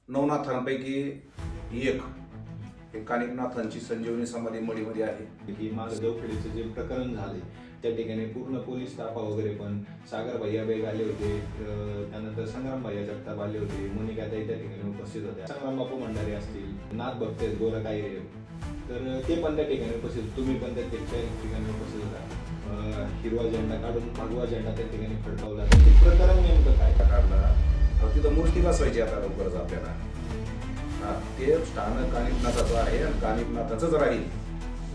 नवनाथांपैकी एक हे कानिपनाथांची संजीवनी समाधी मडीमध्ये आहे. की मागे देवखेडीचं जे प्रकरण झाले त्या ठिकाणी पूर्ण पोलीस स्टाफ वगैरे पण सागर भैया बेग आले होते, त्यानंतर संग्राम भैया जगताप आले होते, मोनिका ताई त्या ठिकाणी उपस्थित होत्या, संग्राम बापू भंडारे असतील, नाथ भक्त गोरा कायरे, तर ते पण त्या ठिकाणी उपस्थित, तुम्ही पण त्या ठिकाणी उपस्थित होता. हिरवा झेंडा काढून भगवा झेंडा त्या ठिकाणी फडकावला. तर ते प्रकरण नेमकं काय काढला तिथं मूर्ती बसवायची आता लवकरच आपल्याला. ते स्थान कानिपनाथाचं आहे आणि कानिपनाथाचंच राहील.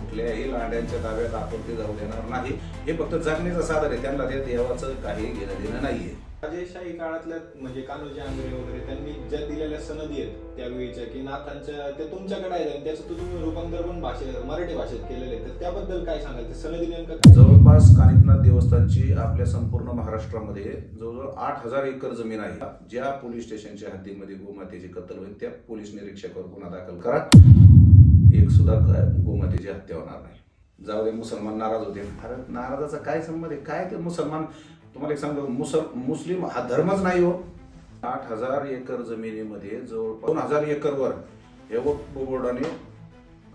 कुठल्याही लांड्यांच्या ताब्यात आपण ते जाऊ देणार नाही. हे फक्त जगण्याचं साधन आहे, त्यांना त्या देवाचं काही घेणं देणं नाहीये. राजेशाही काळातल्या म्हणजे कान्होजी आंग्रे वगैरे त्यांनी ज्या दिलेल्या सनदी आहेत त्यावेळीच्या की नाथांच्या त्या तुमच्याकडे आहेत आणि त्याचं तुम्ही रूपांतर पण मराठी भाषेत केलेलं आहे, तर त्याबद्दल काय सांगाल? ते सनदी नेमकं जवळपास कानिपनाथ देवस्थानची आपल्या संपूर्ण महाराष्ट्रामध्ये जवळजवळ 8,000 एकर जमीन आहे. ज्या पोलीस स्टेशनच्या हद्दीमध्ये गोमातेची कत्तल होईल त्या पोलीस निरीक्षकावर गुन्हा दाखल करा. एक सुद्धा गोमातेची हत्या होणार नाही. जाऊ दे, मुसलमान नाराज होते. अरे नाराजाचा काय संबंध आहे? काय ते मुसलमान, तुम्हाला एक सांगतो, मुस्लिम हा धर्मच नाही हो. 8,000 एकर जमिनीमध्ये जवळ 2,000 एकरवर हे वक्फ बोर्डाने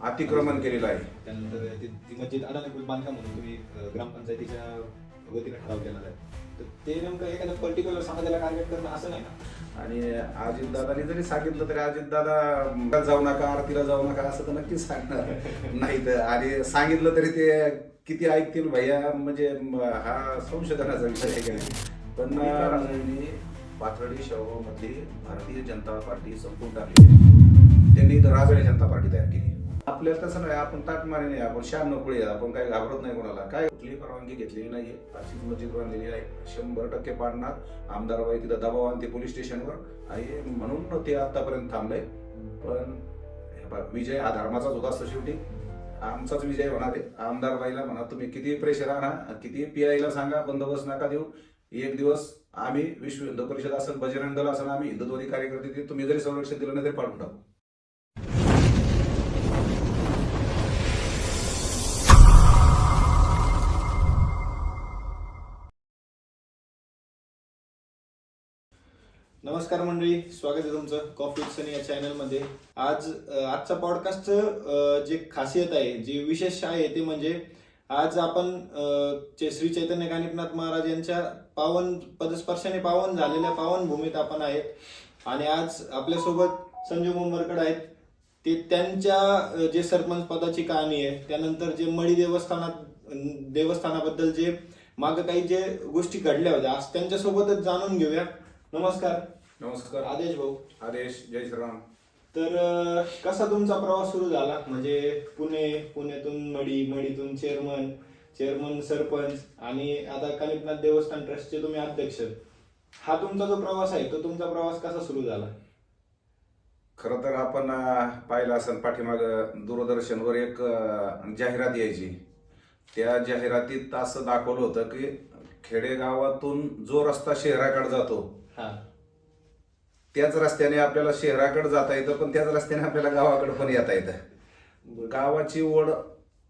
अतिक्रमण केलेलं आहे. त्यानंतर ती मस्जिद अडाणीकृत बांधकाम म्हणून तुम्ही ग्रामपंचायतीच्या वतीने ठराव केला आहे, तर ते नेमकं एखाद्या पर्टिक्युलर समाजाला टार्गेट करणं असं नाही ना. आणि अजितदादांनी जरी सांगितलं तरी अजितदादा जाऊ नका, आरतीला जाऊ नका असं तर नक्कीच सांगणार नाही. तर आणि सांगितलं तरी ते किती ऐकतील भैया, म्हणजे हा संशोधनाचा विषय आहे का. पण पाथर्डी शहरामध्ये भारतीय जनता पार्टी संपून टाकली. त्यांनी तर राजळे जनता पार्टी तयार केली. आपल्याला तसं नाही, आपण ताटमारे नाही, आपण शान नोकळी, आपण काही घाबरत नाही कोणाला. काय कुठलीही परवानगी घेतलेली नाहीये. अशीच मस्जिद बांधलेली आहे. 100% पाडणार. आमदारबाई तिथं दबाव आणते पोलीस स्टेशनवर आणि म्हणून ते आतापर्यंत थांबलंय. पण विजय हा धर्माचाच होता असतो शेवटी. आमचाच विजय होणार आहे. आमदारबाईला म्हणा तुम्ही किती प्रेशर आणा, किती PIला सांगा बंदोबस्त नका देऊ. एक दिवस आम्ही विश्व हिंदू परिषद असेल, बजरंग दल असेल, आम्ही हिंदुत्ववादी कार्यकर्ते, तुम्ही जरी संरक्षण दिलं नाही तरी पाडून टाकू. नमस्कार मंडळी, स्वागत आहे तुमचं कॉफी सनी या चॅनलमध्ये. आजचा पॉडकास्टचं जे खासियत आहे, जे विशेष आहे ते म्हणजे आज आपण श्री चैतन्य कानिपनाथ महाराज यांच्या पावन पदस्पर्शाने पावन झालेल्या पावन भूमीत आपण आहेत आणि आज आपल्यासोबत संजू मुंबरकर आहेत. ते त्यांच्या जे सरपंच पदाची कहाणी आहे, त्यानंतर जे मडी देवस्थानाबद्दल जे मागं काही जे गोष्टी घडल्या होत्या, आज त्यांच्यासोबतच जाणून घेऊया. नमस्कार. नमस्कार. आदेश भाऊ. आदेश, जय श्रीराम. तर कसा तुमचा प्रवास सुरू झाला? म्हणजे पुण्यातून मडीतून चेअरमन सरपंच आणि आता कानिपनाथ देवस्थान ट्रस्टचे तुम्ही अध्यक्ष. हा तुमचा जो प्रवास आहे तो तुमचा प्रवास कसा सुरू झाला? खरं तर आपण पाहिलं असं पाठीमाग दूरदर्शनवर एक जाहिरात यायची. त्या जाहिरातीत असं दाखवलं होतं की खेडेगावातून जो रस्ता शहराकडे जातो त्याच रस्त्याने आपल्याला शहराकडे जाता येतं, पण त्याच रस्त्याने आपल्याला गावाकडे पण येता येतं. गावाची ओढ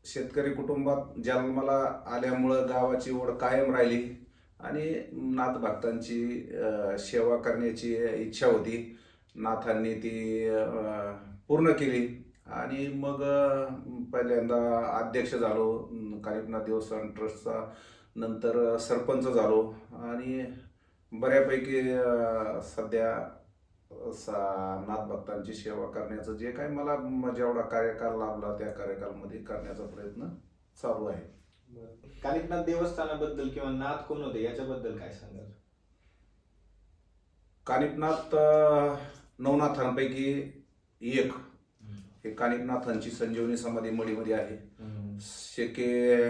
शेतकरी कुटुंबात जन्माला आल्यामुळं गावाची ओढ कायम राहिली आणि नाथ भक्तांची सेवा करण्याची इच्छा होती. नाथांनी ती पूर्ण केली आणि मग पहिल्यांदा अध्यक्ष झालो कानिपनाथ देवस्थान ट्रस्टचा, नंतर सरपंच झालो आणि बऱ्यापैकी सध्या नाथ भक्तांची सेवा करण्याचं जे काही मला जेवढा कार्यकाल लाभला त्या कार्यकालामध्ये करण्याचा प्रयत्न चालू आहे. कानिपनाथ देवस्थानाबद्दल किंवा नाथ कोण होते याच्याबद्दल काय सांगाल? कानिपनाथ नवनाथांपैकी एक हे कानिपनाथांची संजीवनी समाधी मडीमध्ये आहे. शेके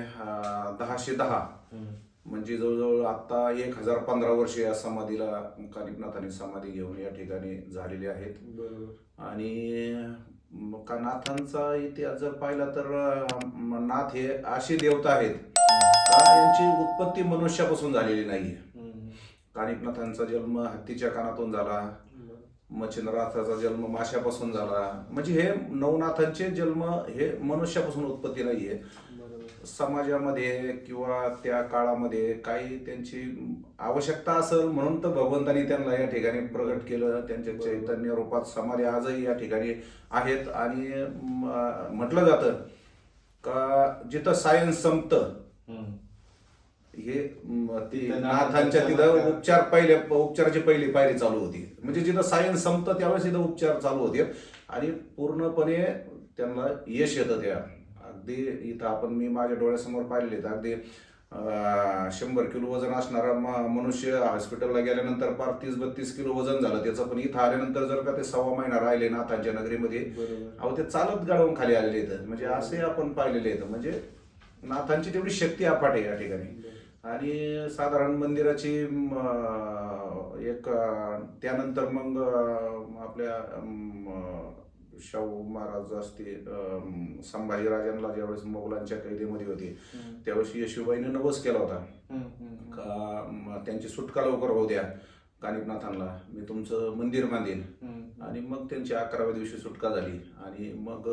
1010 म्हणजे जवळजवळ आता 1015 वर्ष या समाधीला कानिपनाथांनी समाधी घेऊन या ठिकाणी झालेली आहेत. आणि नाथांचा इतिहास जर पाहिला तर नाथ हे अशी देवता आहेत का यांची उत्पत्ती मनुष्यापासून झालेली नाहीये. कानिपनाथांचा जन्म हत्तीच्या कानातून झाला, मच्छिंद्रनाथाचा जन्म माशापासून झाला. म्हणजे हे नवनाथांचे जन्म हे मनुष्यापासून उत्पत्ती नाहीये. समाजामध्ये किंवा त्या काळामध्ये काही त्यांची आवश्यकता असेल म्हणून तर भगवंतानी त्यांना या ठिकाणी प्रगट केलं. त्यांच्या चैतन्य रूपात समाधी आजही या ठिकाणी आहेत. आणि म्हटलं जातं का जिथं सायन्स संपतं हे नाथांच्या तिथं उपचाराची पहिली पायरी चालू होती. म्हणजे जिथं सायन्स संपतं त्यावेळेस तिथं उपचार चालू होते आणि पूर्णपणे त्यांना यश येतं. त्या अगदी इथं आपण मी माझ्या डोळ्यासमोर पाहिले तर अगदी 100 किलो वजन असणारा मनुष्य हॉस्पिटलला गेल्यानंतर पार 30-32 किलो वजन झालं त्याचं. पण इथं आल्यानंतर जर का ते 1.25 महिना राहिले नाथांच्या नगरीमध्ये, अहो ते चालत गाडवून खाली आलेले आहेत. म्हणजे असे आपण पाहिलेले आहेत. म्हणजे नाथांची तेवढी शक्ती अफाट आहे या ठिकाणी. आणि साधारण मंदिराची एक त्यानंतर मग आपल्या शाहू महाराज असते संभाजीराजांना ज्यावेळेस मोगलांच्या कैदेमध्ये होते त्यावेळेस येशूबाईने नवस केला होता का त्यांची सुटका लवकर होऊ द्या कानिफनाथांना, मी तुमचं मंदिर बांधेन. आणि मग त्यांची 11व्या दिवशी सुटका झाली. आणि मग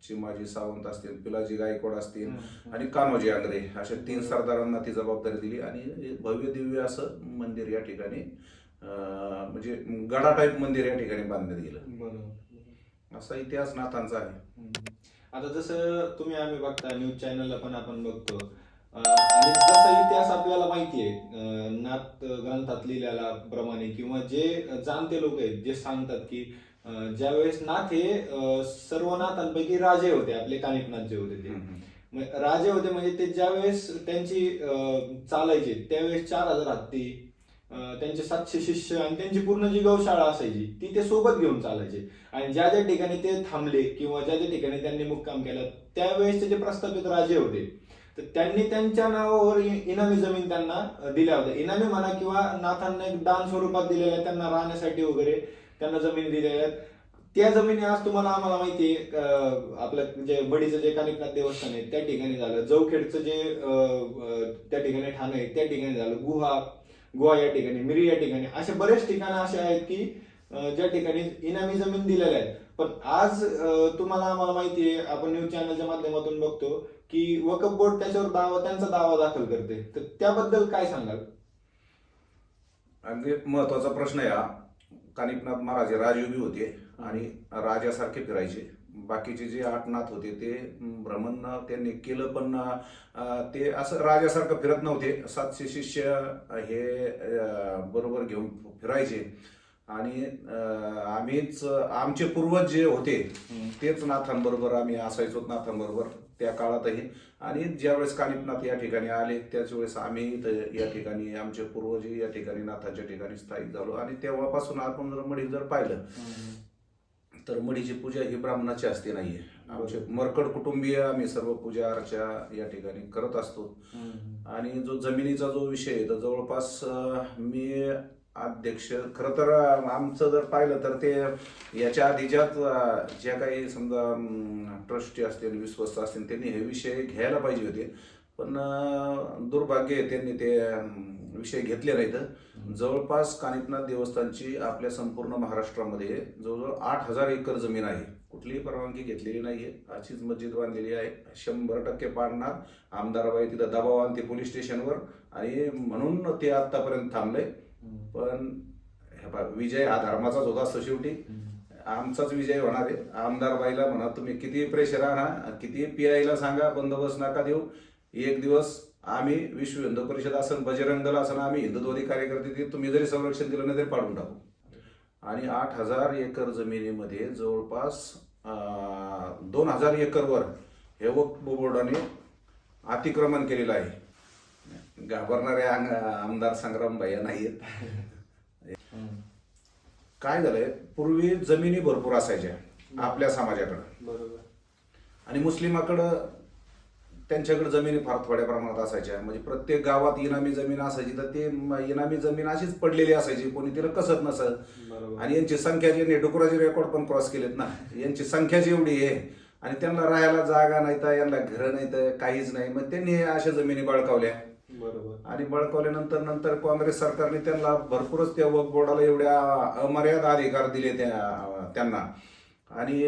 चिमाजी सावंत असतील, पिलाजी गायकवाड असतील आणि कान्होजी आंग्रे अशा 3 सरदारांना ती जबाबदारी दिली. आणि भव्य दिव्य असं मंदिर या ठिकाणी म्हणजे गडा टाईप मंदिर या ठिकाणी बांधण्यात गेलं. असा इतिहास नाथांचा आहे. आता जसं तुम्ही आम्ही बघता न्यूज चॅनलला पण आपण बघतो आणि जसा इतिहास आपल्याला माहिती आहे नाथ ग्रंथात लिहिलेला प्रमाणे किंवा जे जाणते लोक आहेत जे सांगतात की ज्यावेळेस नाथ हे सर्व नाथांपैकी राजे होते, आपले कानिफनाथ जे होते ते राजे होते. म्हणजे ते ज्यावेळेस त्यांची चालायचे त्यावेळेस 4000 हत्ती, त्यांचे 700 शिष्य आणि त्यांची पूर्ण जी गौशाळा असायची ती ते सोबत घेऊन चालायचे. आणि ज्या ज्या ठिकाणी ते थांबले किंवा ज्या ज्या ठिकाणी त्यांनी मुक्काम केला त्यावेळेस जे प्रस्थापित राजे होते तर त्यांनी त्यांच्या नावावर इनामी जमीन त्यांना दिल्या होत्या. इनामी म्हणा किंवा नाथांना एक दान स्वरूपात दिलेल्या त्यांना राहण्यासाठी वगैरे त्यांना जमीन दिलेल्या. त्या जमिनी आज तुम्हाला आम्हाला माहिती आहे आपलं जे बडीचं जे कानिफनाथ देवस्थान आहे त्या ठिकाणी झालं, जवखेडचं जे त्या ठिकाणी ठाणं आहे त्या ठिकाणी झालं, गुहा या ठिकाणी, मिरी या ठिकाणी, असे बरेच ठिकाणं असे आहेत की ज्या ठिकाणी इनामी जमीन दिलेल्या आहेत. पण आज तुम्हाला आम्हाला माहिती आहे आपण न्यूज चॅनलच्या माध्यमातून बघतो की वक्फ बोर्ड त्याच्यावर त्यांचा दावा दाखल करते. तर त्याबद्दल काय सांगाल? अगदी महत्वाचा प्रश्न आहे हा. कानिफनाथ महाराज राजयोगी होते आणि राजासारखे फिरायचे. बाकीचे जे 8 नाथ होते ते भ्रमण त्यांनी केलं पण ते असं राजासारखं फिरत नव्हते. 700 शिष्य हे बरोबर घेऊन फिरायचे. आणि आमचे पूर्वज जे होते तेच नाथांबरोबर आम्ही असायचो, नाथांबरोबर त्या काळातही. आणि ज्यावेळेस कानिफनाथ या ठिकाणी आले त्याच वेळेस आम्ही या ठिकाणी आमचे पूर्वजही या ठिकाणी नाथांच्या ठिकाणी स्थायिक झालो. आणि तेव्हापासून आपण जर मढी जर पाहिलं तर मढीची पूजा ही ब्राह्मणाची असते नाहीये. आमचे मरकड कुटुंबीय आम्ही सर्व पूजा अर्चा या ठिकाणी करत असतो. आणि जो जमिनीचा जो विषय आहे तर जवळपास मी अध्यक्ष, खरं तर आमचं जर पाहिलं तर ते याच्या आधीच्याच ज्या काही समजा ट्रस्टी असतील, विश्वस्त असतील त्यांनी हे विषय घ्यायला पाहिजे होते. पण दुर्भाग्य आहे त्यांनी ते विषय घेतले नाहीत. जवळपास कानिफनाथ देवस्थानची आपल्या संपूर्ण महाराष्ट्रामध्ये जवळजवळ 8000 एकर जमीन आहे. कुठलीही परवानगी घेतलेली नाहीये. अशीच मस्जिद बांधलेली आहे. 100% पाडणार. आमदारबाई तिथं दबाव आणते पोलीस स्टेशनवर आणि म्हणून ते आतापर्यंत थांबले. पण विजय हा धर्माचाच होता असतो. शेवटी आमचाच विजय होणार आहे. आमदारबाईला म्हणा तुम्ही किती प्रेशर आणा, किती PI ला सांगा बंदोबस्त नका देऊ. एक दिवस आम्ही विश्व हिंदू परिषद असन, बजरंग दल असन, आम्ही हिंदुत्ववादी कार्यकर्ते ते तुम्ही जरी संरक्षण दिलं नाही तरी पाडून टाकू. आणि 8000 एकर जमिनीमध्ये जवळपास 2000 एकरवर हे वक्फ बोर्डाने अतिक्रमण केलेलं आहे. घाबरणारे आमदार संग्राम भैया नाहीयेत. काय झालंय, पूर्वी जमिनी भरपूर असायच्या आपल्या समाजाकडं. बरोबर. आणि मुस्लिमाकडं त्यांच्याकडे जमिनी फार थोड्या प्रमाणात असायच्या. म्हणजे प्रत्येक गावात इनामी जमीन असायची तर ते इनामी जमीन अशीच पडलेली असायची, कोणी तिला कसत नसत. आणि यांची संख्या जी डुकराचे रेकॉर्ड पण क्रॉस केलेत ना, यांची संख्या जेवढी आहे आणि त्यांना राहायला जागा नाही तर यांना घरं नाही तर काहीच नाही. मग त्यांनी अशा जमिनी बळकावल्या. बरोबर. आणि बळकावल्यानंतर काँग्रेस सरकारने त्यांना भरपूरच त्या वक्फ बोर्डाला एवढ्या अमर्याद अधिकार दिले त्यांना. आणि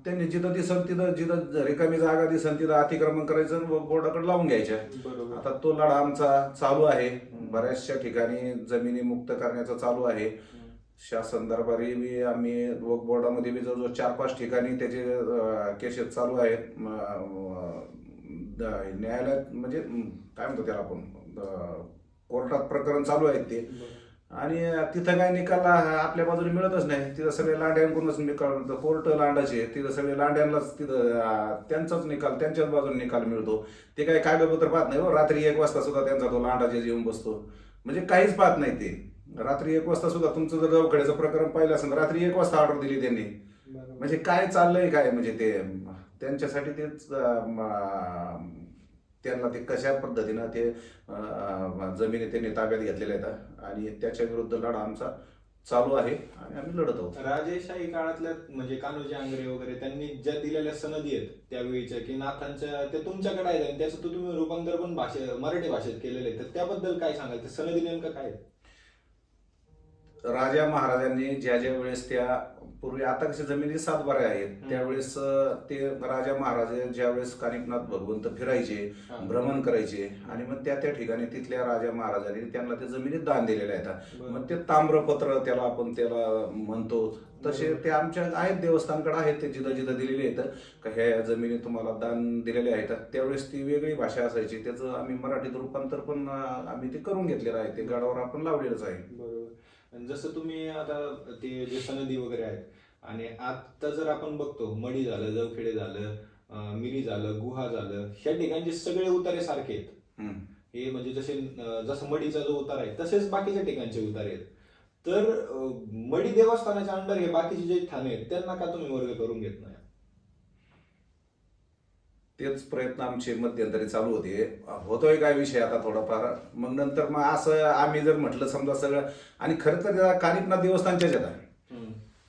त्यांनी जिथं दिसन तिथं जिथं रिकामी जागा दिसन तिथं अतिक्रमण करायचं आणि बोर्डाकडे लावून घ्यायच्या. बरोबर. आता तो लढा आमचा चालू आहे. बऱ्याचशा ठिकाणी जमिनी मुक्त करण्याचा चालू आहे. शासन दरबारी बी आम्ही वक्फ बोर्डामध्ये बी जवळजवळ 4-5 ठिकाणी त्याचे केसेस चालू आहेत. न्यायालयात म्हणजे काय म्हणतो त्याला आपण कोर्टात प्रकरण चालू आहेत ते. आणि तिथं काय निकाल आपल्या बाजूने मिळतच नाही. तिथं सगळे लांड्यांकडूनच निकाल मिळतो. कोर्ट लांडाचे तिथं सगळे लांड्यांनाच तिथं त्यांचाच निकाल त्यांच्याच बाजूने निकाल मिळतो. ते काय कागदपत्र पाहत नाही. रात्री 1 वाजता सुद्धा त्यांचा तो लांडाचे येऊन बसतो. म्हणजे काहीच पाहत नाही ते. रात्री 1 वाजता सुद्धा तुमचं जर जावखेड्याचं प्रकरण पाहिलं असेल रात्री 1 वाजता ऑर्डर दिली त्यांनी. म्हणजे काय चाललंय काय म्हणजे ते त्यांच्यासाठी तेच त्यांना ते कशा पद्धतीनं ते जमिनी त्यांनी ताब्यात घेतलेल्या आहेत आणि त्याच्या विरुद्ध लढा आमचा चालू आहे आणि आम्ही लढत आहोत. राजेशाही काळातल्या म्हणजे कान्होजी आंग्रे वगैरे त्यांनी ज्या दिलेल्या सनदी आहेत त्यावेळीच्या की नाथांच्या ते तुमच्याकडे आहेत आणि त्याचं तुम्ही रूपांतर पण मराठी भाषेत केलेलं आहे, तर त्याबद्दल काय सांगाल? ते सनदी नेमकं काय? राजा महाराजांनी ज्या ज्या वेळेस त्या पूर्वी आता कशी जमिनी सातबारे आहेत त्यावेळेस ते राजा महाराज ज्या वेळेस कानिफनाथ भगवंत फिरायचे भ्रमण करायचे आणि मग त्या त्या ठिकाणी तिथल्या राजा महाराजांनी त्यांना त्या जमिनीत दान दिलेल्या आहेत. मग ते ताम्रपत्र त्याला आपण त्याला म्हणतो तसे ते आमच्या आहेत देवस्थानकडे आहेत ते जिथं जिथं दिलेले आहेत का ह्या जमिनी तुम्हाला दान दिलेले आहेत. त्यावेळेस ती वेगळी भाषा असायची त्याचं आम्ही मराठीत रूपांतर पण आम्ही ते करून घेतलेलं आहे. ते गडावर आपण लावलेलंच आहे. बरोबर. जसं तुम्ही आता ते जे सनदी वगैरे आहेत आणि आता जर आपण बघतो मढी झालं, जवखेडे झालं, मिरी झालं, गुहा झालं, ह्या ठिकाणचे सगळे उतारे सारखे आहेत. हे म्हणजे जसं मढीचा जो उतार आहे तसेच बाकीच्या ठिकाणचे उतारे आहेत. तर मढी देवस्थानाच्या अंडर हे बाकीचे जे ठाणे आहेत त्यांना का तुम्ही वर्ग करून घेत नाही? तेच प्रयत्न आमचे मध्यंतरी चालू होते. होतोय काय विषय आता थोडाफार. मग नंतर मग असं आम्ही जर म्हटलं समजा सगळं आणि खरं तर कानिफनाथ देवस्थानच्याच आहेत आहे.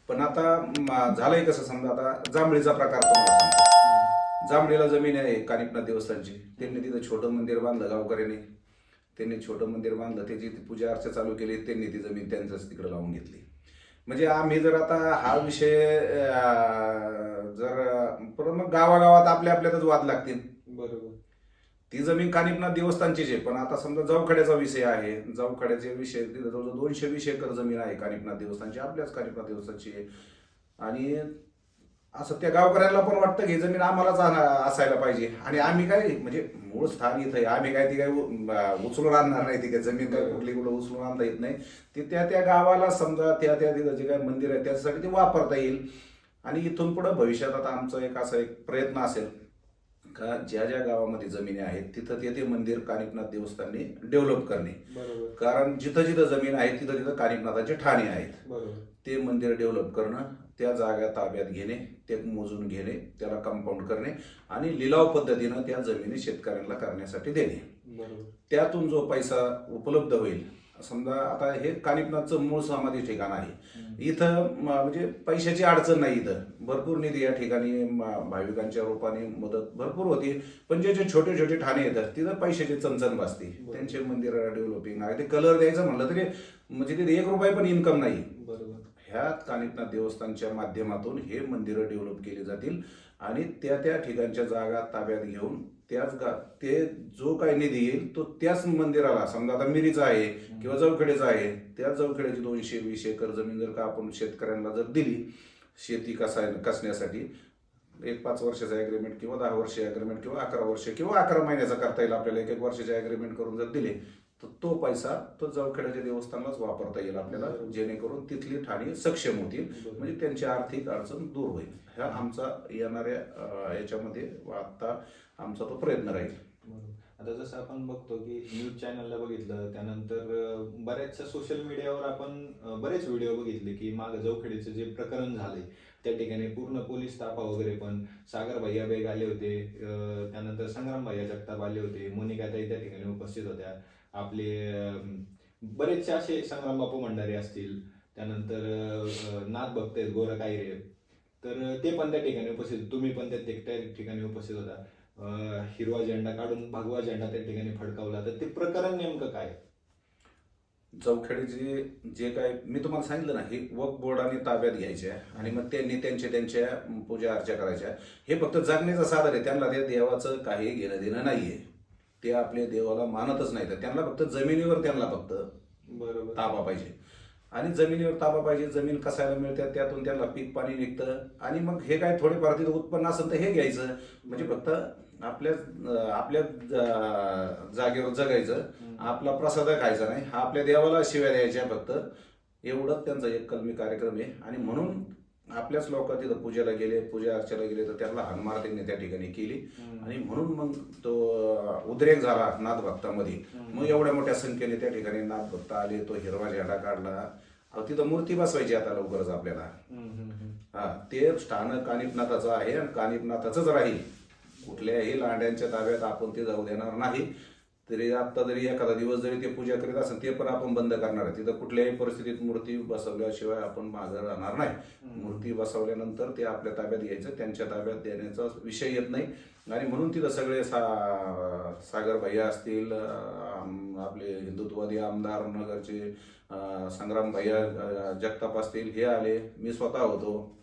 पण आता झालंय कसं समजा आता जांभळीचा प्रकार तुम्हाला सांगतो. जांभळीला जमीन आहे कानिफनाथ देवस्थानची. त्यांनी तिथं छोटं मंदिर बांधलं गावकऱ्यांनी. त्यांनी छोटं मंदिर बांधलं त्याची पूजा अर्चा चालू केली. त्यांनी ती जमीन त्यांच्याच तिकडे लावून घेतली. म्हणजे आम्ही जर आता हा विषय जर मग गावागावात आपल्या आपल्यातच वाद लागतील. बरोबर. ती जमीन कानिफनाथ देवस्थानचीच आहे. पण आता समजा जावखेड्याचा विषय आहे. जावखेड्याचे विषय तिथं जवळजवळ 220 एकर जमीन आहे कानिफनाथ देवस्थानची. आपल्याच कानिफनाथ देवस्थानची आहे. आणि असं त्या गावकऱ्यांना पण वाटतं की जमीन आम्हालाच असायला पाहिजे. आणि आम्ही काय म्हणजे मूळ स्थान इथं आहे. आम्ही काय ती काय उचलून आणणार नाही. ती काय जमीन काय कुठली कुठं उचलून आणता येत नाही. ती त्या त्या गावाला समजा त्या त्या तिथं जे काय मंदिर आहे त्यासाठी ते वापरता येईल. आणि इथून पुढे भविष्यात आता आमचा एक असा एक प्रयत्न असेल का ज्या ज्या गावामध्ये जमिनी आहेत तिथं ते मंदिर कानिफनाथ देवस्थानने डेव्हलप करणे. कारण जिथं जिथं जमीन आहे तिथं तिथं कानिफनाथाचे ठाणे आहेत. ते मंदिर डेव्हलप करणं, त्या जागा ताब्यात घेणे, ते मोजून घेणे, त्याला कंपाऊंड करणे आणि लिलाव पद्धतीनं त्या जमिनी शेतकऱ्यांना करण्यासाठी देणे. त्यातून जो पैसा उपलब्ध होईल समजा आता हे कानिफनाथचं मूळ समाधी ठिकाण आहे. इथं म्हणजे पैशाची अडचण नाही. इथं भरपूर निधी या ठिकाणी भाविकांच्या रूपाने मदत भरपूर होती. पण जे छोटे छोटे ठाणे येतात तिथं पैशाची चणचण भासते. त्यांचे मंदिर डेव्हलपिंग आहे. ते कलर द्यायचं म्हणलं तरी म्हणजे तिथे 1 रुपया पण इन्कम नाही. ह्या कानिफनाथ देवस्थानच्या माध्यमातून हे मंदिरं डेव्हलप केली जातील आणि त्या त्या ठिकाणच्या जागा ताब्यात घेऊन ते जो काही निधी येईल तो त्याच मंदिराला समजा आता मिरीचा आहे किंवा जवखेड्याचा आहे त्या जवखेड्याची 220 एकर जमीन जर का आपण शेतकऱ्यांना जर दिली शेती कसण्यासाठी एक 5 वर्षाचा ॲग्रीमेंट किंवा 10 वर्ष ॲग्रीमेंट किंवा 11 वर्ष किंवा 11 महिन्याचा करता येईल आपल्याला. 1 वर्षाचे ॲग्रीमेंट करून जर दिले तर तो पैसा तो जवखेड्याच्या देवस्थानालाच वापरता येईल आपल्याला. जेणेकरून तिथली ठाणी सक्षम होतील म्हणजे त्यांची आर्थिक अडचण दूर होईल. हा आमचा येणाऱ्या याच्यामध्ये आता आमचा तो प्रयत्न राहील. आता जसं आपण बघतो की न्यूज चॅनलला बघितलं त्यानंतर बऱ्याचशा सोशल मीडियावर आपण बरेच व्हिडिओ बघितले की मागं जवखेडीचं जे प्रकरण झाले त्या ठिकाणी पूर्ण पोलीस ताफा वगैरे पण सागर भैया बेग आले होते, त्यानंतर संग्राम भैया जगताप आले होते, मोनिकाताई त्या ठिकाणी उपस्थित होत्या, आपले बरेचसे असे संग्राम बापू भंडारे असतील, त्यानंतर नाथ भक्त आहेत गोरा कायरे, तर ते पण त्या ठिकाणी उपस्थित, तुम्ही पण त्या ठिकाणी उपस्थित होता. हिरवा झेंडा काढून भगवा झेंडा त्या ठिकाणी फडकावला. तर ते प्रकरण नेमकं काय? चौखेडीचे जे काय मी तुम्हाला सांगितलं ना, हे वक्फ बोर्डाने ताब्यात घ्यायचे आणि मग त्यांनी त्यांच्या पूजा अर्चा करायच्या. हे फक्त जगण्याचं साधन आहे. त्यांना त्या देवाचं काही घेणं देणं नाहीये. ते आपल्या देवाला मानतच नाही. तर त्यांना फक्त जमिनीवर फक्त बरोबर ताबा पाहिजे आणि जमिनीवर ताबा पाहिजे. जमीन कसायला मिळते, त्यातून त्यांना पीक पाणी निघतं आणि मग हे काय थोडेफार तिथं उत्पन्न असेल तर हे घ्यायचं. म्हणजे फक्त आपल्या आपल्या जागेवर जगायचं, आपला प्रसाद खायचा नाही, हा आपल्या देवाला शिव्या द्यायच्या फक्त. एवढंच त्यांचा एक कलमी कार्यक्रम आहे. आणि म्हणून आपल्याच लोक तिथं पूजेला गेले, पूजा अर्चेला गेले तर त्यांना हाणमार त्यांनी त्या ठिकाणी केली. आणि म्हणून मग तो उद्रेक झाला नाथभक्तामध्ये. मग एवढ्या मोठ्या संख्येने त्या ठिकाणी नाथभक्त आले, तो हिरवा झेंडा काढला. तिथं मूर्ती बसवायची आता लवकरच आपल्याला. हा, ते स्थान कानिफनाथाचं आहे आणि कानिफनाथाचंच राहील. कुठल्याही लांड्यांच्या ताब्यात आपण ते जाऊ देणार नाही. तरी आता जरी एखादा दिवस जरी ते पूजा करीत असेल ते पण आपण बंद करणार आहे. तिथं कुठल्याही परिस्थितीत मूर्ती बसवल्याशिवाय आपण मागं राहणार नाही. मूर्ती बसवल्यानंतर ते आपल्या ताब्यात घ्यायचं, त्यांच्या ताब्यात देण्याचा विषय येत नाही. आणि म्हणून तिथं सगळे सागर भैया असतील, आपले हिंदुत्ववादी आमदार नगरचे संग्राम भैया जगताप असतील, हे आले. मी स्वतः होतो.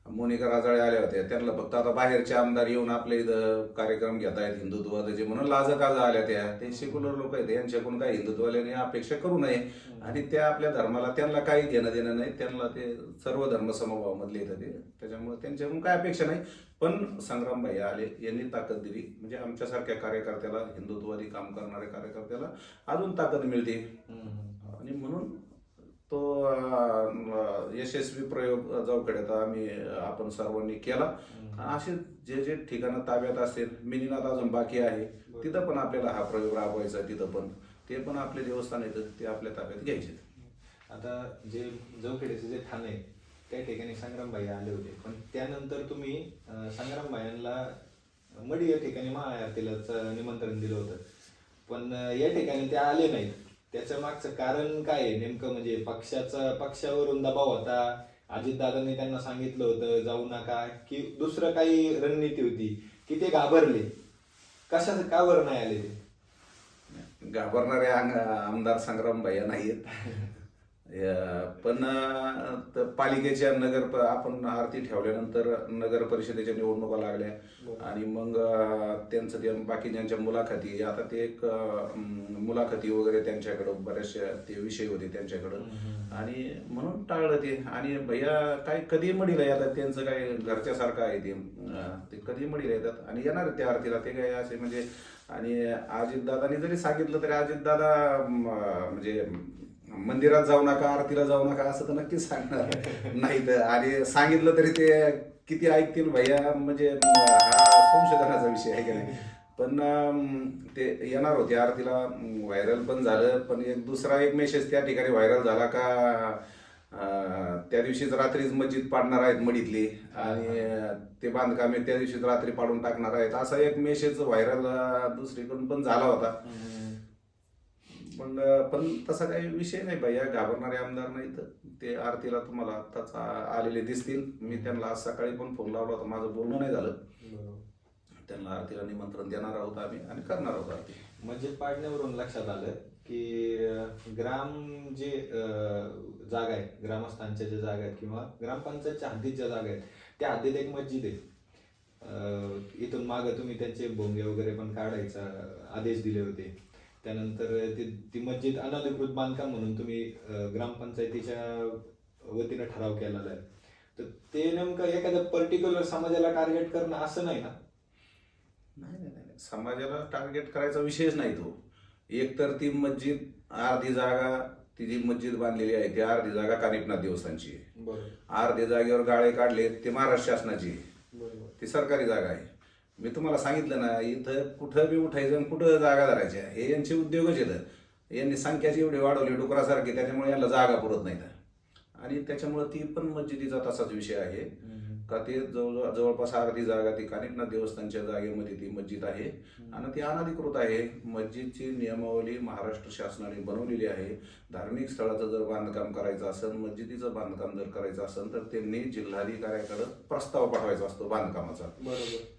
मोनिका राजाळे आल्या होत्या. त्यांना फक्त आता बाहेरचे आमदार येऊन आपल्या इथं कार्यक्रम घेत आहेत हिंदुत्वाचे म्हणून लाजकाज आल्या. ते सेक्युलर लोक आहेत, यांच्याकडून काही हिंदुत्वाल्याने अपेक्षा करू नये. आणि त्या आपल्या धर्माला त्यांना काही घेणं देणं नाही. त्यांना ते सर्व धर्म समभावामधले येतं ते, त्याच्यामुळे त्यांच्याकडून काय अपेक्षा नाही. पण संग्राम भैया आले, यांनी ताकद दिली. म्हणजे आमच्यासारख्या कार्यकर्त्याला, हिंदुत्ववादी काम करणाऱ्या कार्यकर्त्याला अजून ताकद मिळते. आणि म्हणून तो यशस्वी प्रयोग चौखेड्यात आपण सर्वांनी केला. असे जे जे ठिकाणं ताब्यात असतील, मिनीनाथ अजून बाकी आहे, तिथं पण आपल्याला हा प्रयोग राबवायचा. तिथं पण ते पण आपले देवस्थान येतं, ते आपल्या ताब्यात घ्यायचे. आता जे चौखेड्याचे जे ठाणे आहे त्या ठिकाणी संग्राम भैया आले होते, पण त्यानंतर तुम्ही संग्राम भैयांना मडी या ठिकाणी महाआरतीला निमंत्रण दिलं होतं, पण या ठिकाणी ते आले नाहीत. त्याच्या मागचं कारण काय आहे नेमकं? म्हणजे पक्षावरून दबाव होता, अजितदादांनी त्यांना सांगितलं होतं जाऊ नका, की दुसरं काही रणनीती होती, की ते घाबरले? कशाचं का बरं नाही आले ते? घाबरणारे आमदार संग्राम भैया नाहीयेत. पण पालिकेच्या आपण आरती ठेवल्यानंतर नगर परिषदेच्या निवडणुका लागल्या. आणि मग त्यांचं ते बाकी ज्यांच्या मुलाखती, आता ते एक मुलाखती वगैरे त्यांच्याकडं बरेचसे ते विषय होते त्यांच्याकडं. आणि म्हणून टाळलं ते. आणि भैया काय कधी मडीला येतात, त्यांचं काय घरच्यासारखं आहे ते कधी मडीला येतात आणि येणार त्या आरतीला. ते काय असे म्हणजे, आणि अजितदादांनी जरी सांगितलं तरी अजितदादा म्हणजे मंदिरात जाऊ नका, आरतीला जाऊ नका असं तर नक्कीच सांगणार नाहीत. आणि सांगितलं तरी ते किती ऐकतील भैया, म्हणजे हा संशोधनाचा विषय आहे की नाही. पण ते येणार होते आरतीला, व्हायरल पण झालं. पण दुसरा एक मेसेज त्या ठिकाणी व्हायरल झाला का त्या दिवशीच रात्रीच मस्जिद पाडणार आहेत मडीतली, आणि ते बांधकामे त्या दिवशीच रात्री पाडून टाकणार आहेत, असा एक मेसेज व्हायरल दुसरीकडून पण झाला होता. पण तसा काही विषय नाही. भैया घाबरणारे आमदार नाहीत. ते आरतीला तुम्हाला आत्ताच आलेले दिसतील. मी त्यांना आज सकाळी पण फोन लावला होता, माझं बोलणं नाही झालं. त्यांना आरतीला निमंत्रण देणार आहोत आम्ही आणि करणार आहोत आरती. मस्जिद पाडण्यावरून लक्षात आलं की ग्राम जे जागा आहे, ग्रामस्थांच्या ज्या जागा आहेत किंवा ग्रामपंचायतच्या हद्दीत ज्या जागा आहेत, त्या हद्दीत एक मस्जिद आहे. इथून मागं तुम्ही त्यांचे भोंगे वगैरे पण काढायचा आदेश दिले होते. त्यानंतर ती मस्जिद अनधिकृत बांधकाम म्हणून तुम्ही ग्रामपंचायतीच्या वतीनं ठराव केलेला आहे. तर ते नेमकं एखाद्या पर्टिक्युलर समाजाला टार्गेट करणं असं नाही ना? नाही, समाजाला टार्गेट करायचा विषयच नाही तो. एक तर ती मस्जिद अर्धी जागा, ती जी मस्जिद बांधलेली आहे ती अर्धी जागा कानिफनाथ देवस्थानची आहे. अर्ध्या जागेवर गाळे काढले ते महाराष्ट्र शासनाची आहे, ती सरकारी जागा आहे. मी तुम्हाला सांगितलं ना, इथं कुठं बी उठायचं आणि कुठं जागा धरायच्या, हे यांचे उद्योगच येतं. यांनी संख्याची एवढी वाढवली डुकरासारखी, त्याच्यामुळे यांना जागा पुरत नाहीत. आणि त्याच्यामुळे ती पण मस्जिदीचा तसाच विषय आहे का ते जवळपास अर्धी जागा ती कानिफनाथ देवस्थानच्या जागेमध्ये ती मस्जिद आहे आणि ती अनधिकृत आहे. मस्जिदची नियमावली महाराष्ट्र शासनाने बनवलेली आहे. धार्मिक स्थळाचं जर बांधकाम करायचं असेल, मस्जिदीचं बांधकाम जर करायचं असेल तर त्यांनी जिल्हाधिकाऱ्याकडे प्रस्ताव पाठवायचा असतो बांधकामाचा. बरोबर.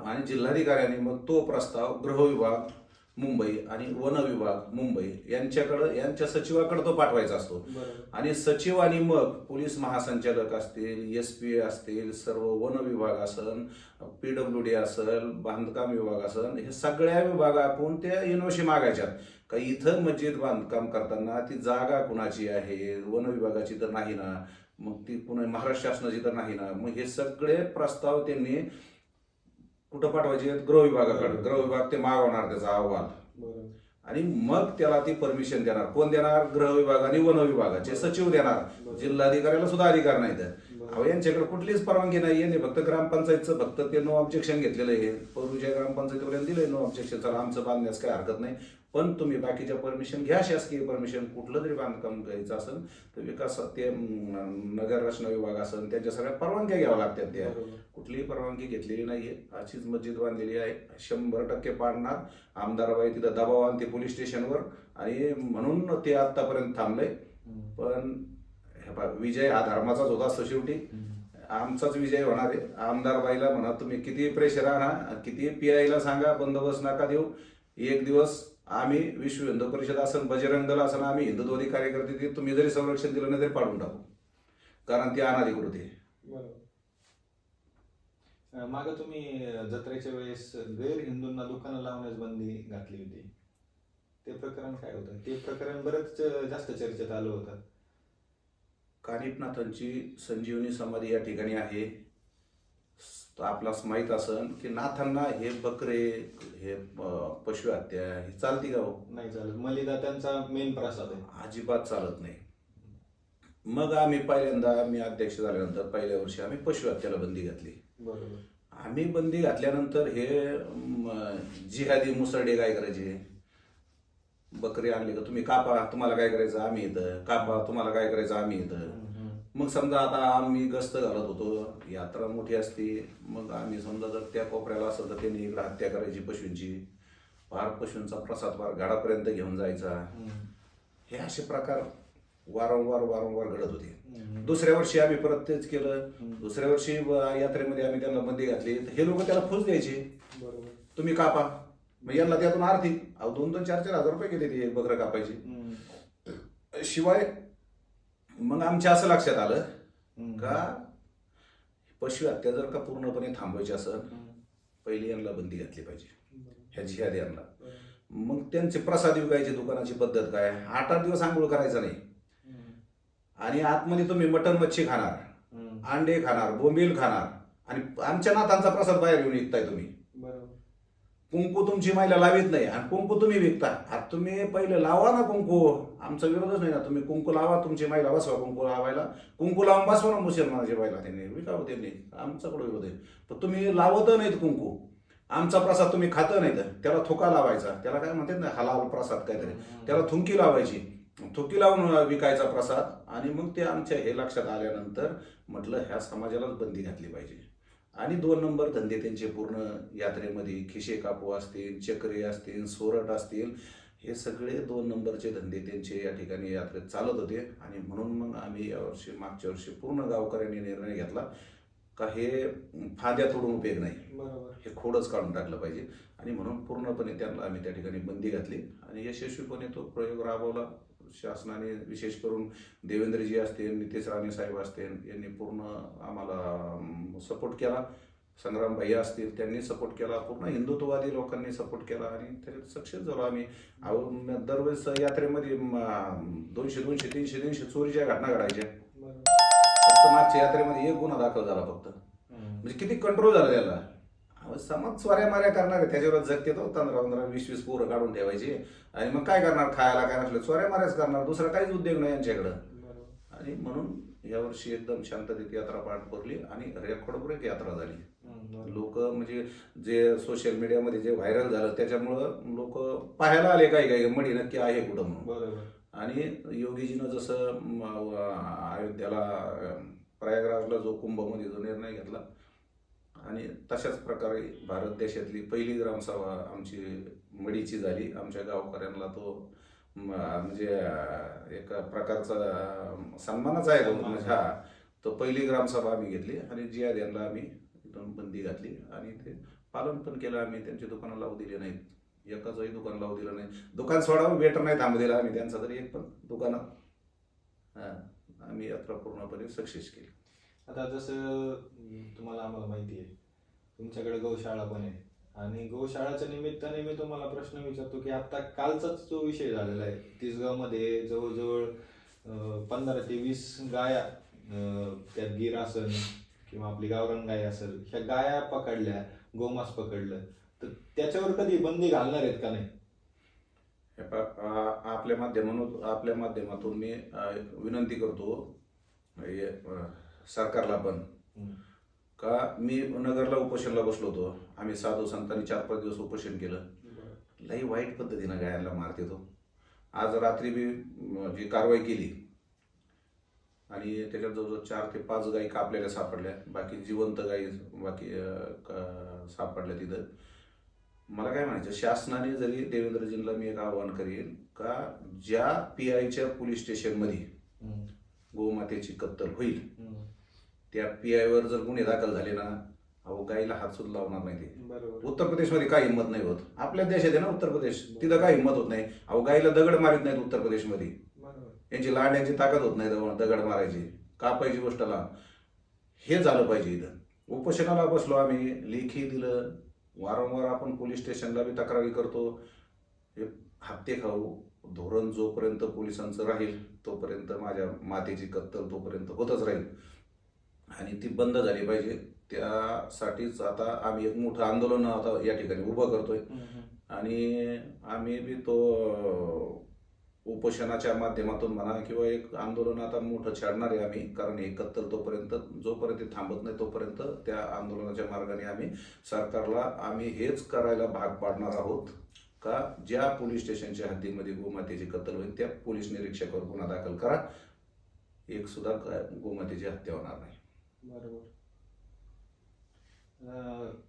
आणि जिल्हाधिकाऱ्याने मग तो प्रस्ताव गृह विभाग मुंबई आणि वन विभाग मुंबई यांच्या सचिवाकडे तो पाठवायचा असतो. बरोबर. आणि सचिव आणि मग पोलीस महासंचालक असतील, SP असतील, सर्व वन विभाग असेल, PWD असेल, बांधकाम विभाग असेल, हे सगळ्या विभागाकडून त्या एनओसी मागायच्यात का इथं मस्जिद बांधकाम करताना ती जागा कुणाची आहे, वन विभागाची तर नाही ना, मग ती पुणे महाराष्ट्र शासनाची तर नाही ना. मग हे सगळे प्रस्ताव त्यांनी कुठं पाठवायचे? गृह विभागाकडे. गृह विभाग ते मागवणार त्याचा अहवाल बरोबर. आणि मग त्याला ती परमिशन देणार. कोण देणार? गृह विभाग आणि वन विभागाचे सचिव देणार. जिल्हाधिकाऱ्याला सुद्धा अधिकार नाही तर अहो यांच्याकडे कुठलीच परवानगी नाही आहे. फक्त ग्रामपंचायतचं फक्त ते नो ऑब्जेक्शन घेतलेलं आहे. पूर्वीच्या ग्रामपंचायतीपर्यंत दिलंय नो ऑब्जेक्शन, चला आमचं बांधण्यास काही हरकत नाही, पण तुम्ही बाकीच्या परमिशन घ्या, शासकीय परमिशन. कुठलं तरी बांधकाम घ्यायचं असेल तर विकास ते नगर रचना विभाग असेल त्यांच्या सगळ्या परवानग्या घ्याव्या लागतात. त्या कुठलीही परवानगी घेतलेली नाहीये. अशीच मस्जिद बांधलेली आहे. 100% पाडणार. आमदारबाई तिथं दबाव आणते पोलीस स्टेशनवर आणि म्हणून ते आतापर्यंत थांबलंय. पण विजय हा धर्माचाच होता असतो शेवटी. आमचाच विजय होणार आहे. आमदारबाईला म्हणा तुम्ही किती प्रेशर आणा, किती PI ला सांगा बंदोबस्त नका देऊ. एक दिवस आम्ही विश्व हिंदू परिषद असेल, बजरंग दल असेल, आम्ही हिंदुत्ववादी कार्यकर्ते ते तुम्ही जरी संरक्षण दिलं नाही तरी पाडून टाकू, कारण ती अनाधिकृत आहे. बरोबर. मागं तुम्ही जत्रेच्या वेळेस गैर हिंदूंना दुकानं लावण्यास बंदी घातली होती, ते प्रकरण काय होतं? ते प्रकरण बरंच जास्त चर्चेत आलं होतं. कानिफनाथांची संजीवनी समाधी या ठिकाणी आहे. आपल्यास माहित असेल की नाथांना हे बकरे, हे पशु हत्या हे चालती का हो? नाही चालत. मलिदा त्यांचा मेन प्रसाद आहे. अजिबात चालत नाही. मग आम्ही पहिल्यांदा, मी अध्यक्ष झाल्यानंतर पहिल्या वर्षी आम्ही पशु हत्याला बंदी घातली. बरोबर. आम्ही बंदी घातल्यानंतर हे जिहादी मुसर्डे काय करायचे? बकरी आणली का तुम्ही कापा, तुम्हाला काय करायचं आम्ही इथं, कापा तुम्हाला काय करायचं आम्ही इथं. मग समजा आता आम्ही गस्त घालत होतो, यात्रा मोठी असते, मग आम्ही समजा जर त्या कोपऱ्याला असेल तर त्यांनी इकडे हत्या करायची पशूंची, फार पशूंचा प्रसाद फार घाडापर्यंत घेऊन जायचा. हे असे प्रकार वारंवार घडत होते. दुसऱ्या वर्षी आम्ही परत तेच केलं. दुसऱ्या वर्षी यात्रेमध्ये आम्ही त्यांना बंदी घातली. हे लोक त्याला फूस द्यायचे, तुम्ही कापा. मग यांना त्यातून आर्थिक 2-4 हजार रुपये गेले ते बकरं कापायचे. शिवाय मग आमच्या असं लक्षात आलं का पशु हत्या जर का पूर्णपणे थांबवायची असेल, पहिली यांना बंदी घातली पाहिजे, ह्या जिहाद यांना. मग त्यांचे प्रसाद विकायची दुकानाची पद्धत काय? 8-8 दिवस आंघोळ करायचं नाही आणि आतमध्ये तुम्ही मटण मच्छी खाणार, अंडे खाणार, बोंबील खाणार आणि आमच्या नाथांचा प्रसाद बाहेर घेऊन विकताय तुम्ही. कुंकू तुमची महिला लावित नाही आणि कुंकू तुम्ही विकता. आता तुम्ही पहिले लावा ना कुंकू, आमचा विरोधच नाही ना. तुम्ही कुंकू लावा, तुमची महिला बसवा कुंकू लावायला, कुंकू लावून बसवा ना मुसलमानाची महिला, त्यांनी विकावं, त्यांनी आमच्याकडे विरोध आहे. पण तुम्ही लावत नाहीत कुंकू. आमचा प्रसाद तुम्ही खात नाहीत, त्याला थुका लावायचा, त्याला काय म्हणतात ना हलाल प्रसाद काहीतरी, त्याला थुंकी लावायची, थुकी लावून विकायचा प्रसाद. आणि मग ते आमच्या हे लक्षात आल्यानंतर म्हटलं ह्या समाजालाच बंदी घातली पाहिजे. आणि 2 नंबर धंदे त्यांचे पूर्ण यात्रेमध्ये, खिशे कापू असतील, चक्रे असतील, सोरट असतील, हे सगळे 2 नंबरचे धंदे त्यांचे या ठिकाणी यात्रेत चालत होते. आणि म्हणून मग आम्ही यावर्षी, मागच्या वर्षी पूर्ण गावकऱ्यांनी निर्णय घेतला का हे फाद्या तोडून उपयोग नाही, हे खोडच काढून टाकलं पाहिजे. आणि म्हणून पूर्णपणे त्यांना आम्ही त्या ठिकाणी बंदी घातली आणि यशस्वीपणे तो प्रयोग राबवला. शासनाने विशेष करून देवेंद्रजी असतील, नितेश राणे साहेब असतील, यांनी पूर्ण आम्हाला सपोर्ट केला. संग्राम भैया असतील, त्यांनी सपोर्ट केला. पूर्ण हिंदुत्ववादी लोकांनी सपोर्ट केला आणि त्याच्यात सक्सेस झालो आम्ही. दरवेळेस यात्रेमध्ये 200-300 चोरीच्या घटना घडायच्या. फक्त मागच्या यात्रेमध्ये 1 गुन्हा दाखल झाला फक्त. म्हणजे किती कंट्रोल झाला त्याला. समाज चोऱ्या माऱ्या करणार, त्याच्यावर जगते तो 15-20 पोरं काढून ठेवायची आणि मग काय करणार? खायला काय नसलं चोऱ्या माऱ्याच करणार, दुसरा काहीच उद्योग नाही यांच्याकडं. आणि म्हणून यावर्षी एकदम शांततेत यात्रा पार पडली आणि रेकॉर्ड ब्रेक यात्रा झाली. लोक म्हणजे जे सोशल मीडियामध्ये जे व्हायरल झालं त्याच्यामुळं लोक पाहायला आले काही मडी नक्की आहे कुठं म्हणून. आणि योगीजीनं जसं अयोध्याला, प्रयागराजला जो कुंभमध्ये जो निर्णय घेतला आणि तशाच प्रकारे भारत देशातली पहिली ग्रामसभा आमची मडीची झाली. आमच्या गावकऱ्यांना तो म्हणजे एक प्रकारचा सन्मानच आहे तो. म्हणजे तो पहिली ग्रामसभा आम्ही घेतली आणि जिहाद यांना आम्ही बंदी घातली आणि ते पालन पण केलं. आम्ही त्यांची दुकानं लावू दिली नाहीत. एकाचंही दुकान लावू दिलं नाही. दुकान सोडावं वेटर नाही थांबू दिला आम्ही त्यांचा, तरी एक पण दुकानात आम्ही यात्रा पूर्णपणे सक्सेस केली. आता जसं तुम्हाला आम्हाला माहिती आहे तुमच्याकडे गौशाळा पण आहे आणि गौशाळाच्या निमित्ताने मी तुम्हाला प्रश्न विचारतो की आता कालचाच जो विषय झालेला आहे तिसगावमध्ये जवळजवळ 15 ते 20 गाया त्यात गीर असेल किंवा आपली गावरान गाय असेल ह्या गाया पकडल्या, गोमांस पकडलं, तर त्याच्यावर कधी बंदी घालणार आहेत का नाही? आपल्या माध्यमातून मी विनंती करतो सरकारला पण, का मी नगरला उपोषणला बसलो होतो. आम्ही साधू संतांनी 4-5 दिवस उपोषण केलं. लई वाईट पद्धतीनं गायांना मारते तो. आज रात्री बी जी कारवाई केली आणि त्याच्यात जवळजवळ 4 ते 5 गायी कापलेल्या सापडल्या, बाकी जिवंत गायी सापडल्या तिथं. मला काय म्हणायचं, शासनाने जरी देवेंद्रजींना मी एक आवाहन करेन का ज्या PIच्या पोलीस स्टेशनमध्ये गोमातेची कत्तल होईल त्या PIवर जर गुन्हे दाखल झाले ना, अहो गाईला हात सुद्धा लावणार नाही ते. उत्तर प्रदेशमध्ये काय हिंमत नाही होत. आपल्या देशात आहे ना उत्तर प्रदेश, तिथं काय हिंमत होत नाही. अहो गाईला दगड मारित नाहीत उत्तर प्रदेशमध्ये. यांची लांड्याची ताकद होत नाही दगड मारायची, कापायची गोष्ट लांब. हे झालं पाहिजे. इथं उपोषणाला बसलो आम्ही, लेखी दिलं, वारंवार आपण पोलीस स्टेशनला बी तक्रारी करतो. हे हप्ते खाऊ धोरण जोपर्यंत पोलिसांचं राहील तोपर्यंत माझ्या मातेची कत्तल तोपर्यंत होतच राहील आणि ती बंद झाली पाहिजे. त्यासाठीच आता आम्ही एक मोठं आंदोलन आता या ठिकाणी उभं करतोय आणि आम्ही बी तो उपोषणाच्या माध्यमातून म्हणा किंवा एक आंदोलन आता मोठं छाडणार आहे आम्ही. कारण हे कत्तल तोपर्यंत जोपर्यंत थांबत नाही तोपर्यंत त्या आंदोलनाच्या मार्गाने आम्ही सरकारला हेच करायला भाग पाडणार आहोत का ज्या पोलीस स्टेशनच्या हद्दीमध्ये गोमातेची कत्तल होईल त्या पोलीस निरीक्षकावर गुन्हा दाखल करा. एक सुद्धा गोमातेची हत्या होणार नाही. बरोबर.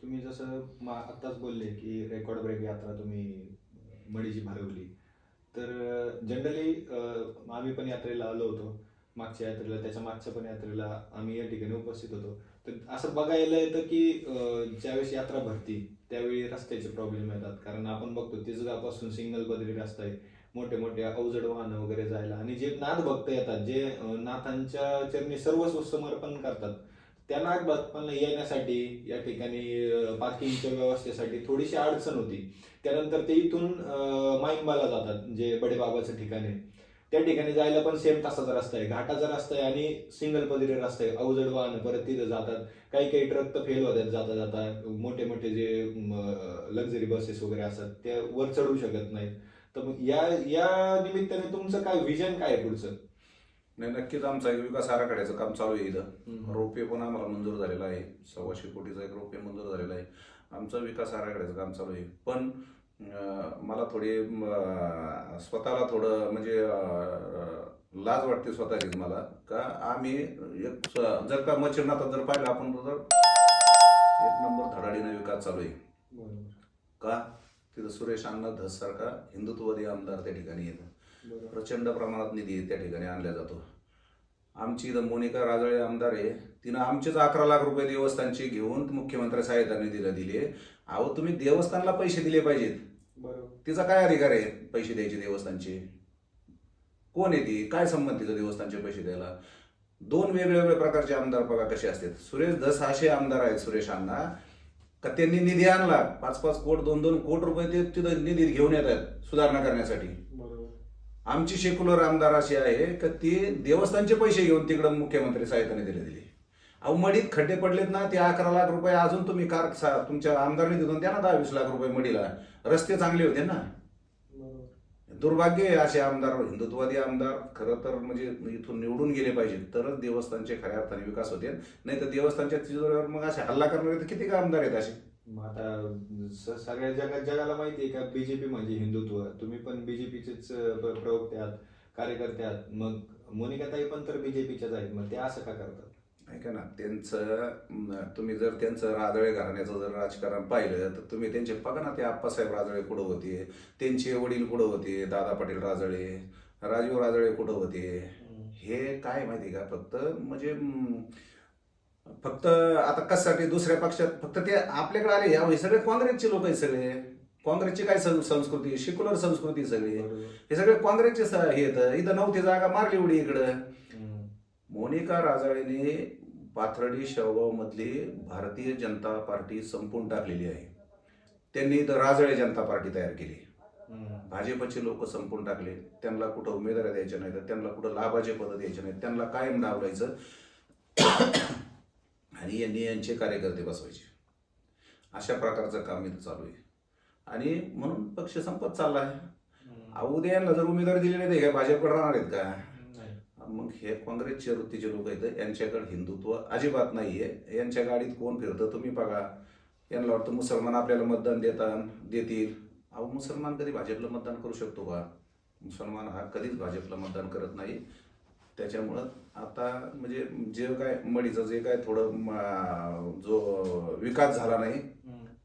तुम्ही जसं आत्ताच बोलले की रेकॉर्ड ब्रेक यात्रा तुम्ही मडीची भरवली, तर जनरली आम्ही पण यात्रेला आलो होतो. मागच्या यात्रेला, त्याच्या मागच्या पण यात्रेला आम्ही या ठिकाणी उपस्थित होतो. तर असं बघायला येतं की ज्यावेळेस यात्रा भरती त्यावेळी रस्त्याचे प्रॉब्लेम येतात. कारण आपण बघतो तिसगावपासून सिंगल पदरी रस्ता आहे, मोठे मोठे अवजड वाहनं वगैरे जायला, आणि जे नाथ भक्त येतात जे नाथांच्या चरणी सर्वस्व समर्पण करतात त्या नाथ भक्तांना येण्यासाठी या ठिकाणी पार्किंगच्या व्यवस्थेसाठी थोडीशी अडचण होती. त्यानंतर ते इथून माईंबाला जातात जे बडेबाबाचं ठिकाण आहे, त्या ठिकाणी जायला पण सेम तसाचा रस्ता आहे, घाटाचा रस्ता आहे आणि सिंगल पदरी रस्ता आहे. अवजड वाहनं परत तिथं जातात, काही ट्रक तर फेल होतात जाता जाता. मोठे मोठे जे लक्झरी बसेस वगैरे असतात त्या वर चढू शकत नाहीत. तर मग या निमित्ताने तुमचं काय विजन काय आहे पुढचं? नाही, नक्कीच आमचा एक विकास आराखड्याचं काम चालू आहे. इथं रोपे पण आम्हाला मंजूर झालेला आहे. 125 कोटीचा एक रोपे मंजूर झालेला आहे. आमचं विकास आराखड्याचं काम चालू आहे. पण मला थोडी स्वतःला थोडं म्हणजे लाज वाटते स्वतःचीच मला का आम्ही जर का मच्छिंद्रनाथात जर पाहिलं आपण तर 1 नंबर धडाडीने विकास चालू आहे. का तिथं सुरेश अण्णा धस सारखा हिंदुत्ववादी आमदार त्या ठिकाणी येतो. प्रचंड प्रमाणात निधी त्या ठिकाणी आणला जातो. आमची इथं मोनिका राजळे आमदार आहे, तिनं आमचेच 11 लाख रुपये देवस्थानचे घेऊन मुख्यमंत्री सहायता निधीला दिले. अहो तुम्ही देवस्थानला पैसे दिले पाहिजेत. तिचा काय अधिकार आहे पैसे द्यायचे देवस्थानचे? कोण आहे ती? काय संबंध तिचा देवस्थानचे पैसे द्यायला? 2 वेगवेगळ्या प्रकारचे आमदार बघा कसे असतात. सुरेश धस असे आमदार आहेत सुरेश अण्णा का त्यांनी निधी आणला 5-5 कोट 2-2 कोट रुपये ते तिथं निधी घेऊन येतात सुधारणा करण्यासाठी. आमची सेक्युलर आमदार अशी आहे का ती देवस्थानचे पैसे घेऊन तिकडं मुख्यमंत्री सहायता निधीला दिले. अहो मडीत खड्डे पडलेत ना, ते 11 लाख रुपये अजून तुम्ही तुमच्या आमदारने देऊन द्या ना 10-20 लाख रुपये मडीला. रस्ते चांगले होते ना. दुर्भाग्य आहे असे आमदार, हिंदुत्ववादी आमदार खरं तर म्हणजे इथून निवडून गेले पाहिजेत तरच देवस्थानचे खऱ्या अर्थाने विकास होते. नाही तर देवस्थानच्या तिजोरीवर मग असे हल्ला करणारे किती का आमदार आहेत असे. आता सगळ्या जगाला माहिती आहे का बीजेपी म्हणजे हिंदुत्व. तुम्ही पण बीजेपीचेच प्रवक्ते आहात, कार्यकर्ते आहात. मग मोनिकाताई पण तर बीजेपीच्याच आहेत, मग ते असं का करतात? ऐका ना, तुम्ही जर त्यांचं राजळे घराण्याचं जर राजकारण पाहिलं तर तुम्ही त्यांचे बघा ना, ते आप्पासाहेब राजळे कुठं होते, त्यांचे वडील कुठं होते, दादा पाटील राजळे, राजीव राजळे कुठं होते. हे काय माहिती का, फक्त आता कशासाठी दुसऱ्या पक्षात फक्त ते आपल्याकडे आले. हे सगळे काँग्रेसचे लोक आहेत सगळे. काँग्रेसची काय संस्कृती, सेक्युलर संस्कृती सगळी. बरोबर. हे सगळे काँग्रेसचे हे येतं. इथं नव्हती जागा मारली उडी इकडं. मोनिका राजाळेने पाथर्डी शेवगाव मधली भारतीय जनता पार्टी संपून टाकलेली आहे. त्यांनी इथं राजाळे जनता पार्टी तयार केली. भाजपचे लोक संपून टाकले. त्यांना कुठं उमेदवारी द्यायच्या नाहीत, त्यांना कुठं लाभाचे पदं द्यायचे नाहीत, त्यांना कायम डावलायचं आणि यांनी यांचे कार्यकर्ते बसवायचे. अशा प्रकारचं काम इथं चालू आहे आणि म्हणून पक्ष संपत चालला आहे. उद्या यांना जर उमेदवारी दिली नाही तर भाजपकडे राहणार आहेत का? मग हे काँग्रेसचे वृत्तीचे लोक आहेत, यांच्याकडे हिंदुत्व अजिबात नाहीये. यांच्या गाडीत कोण फिरतं तुम्ही बघा. यांना वाटतं मुसलमान आपल्याला मतदान देतील. मुसलमान कधी भाजपला मतदान करू शकतो का? मुसलमान हा कधीच भाजपला मतदान करत नाही. त्याच्यामुळं आता म्हणजे जे काय मडीचं जे काय थोडं जो विकास झाला नाही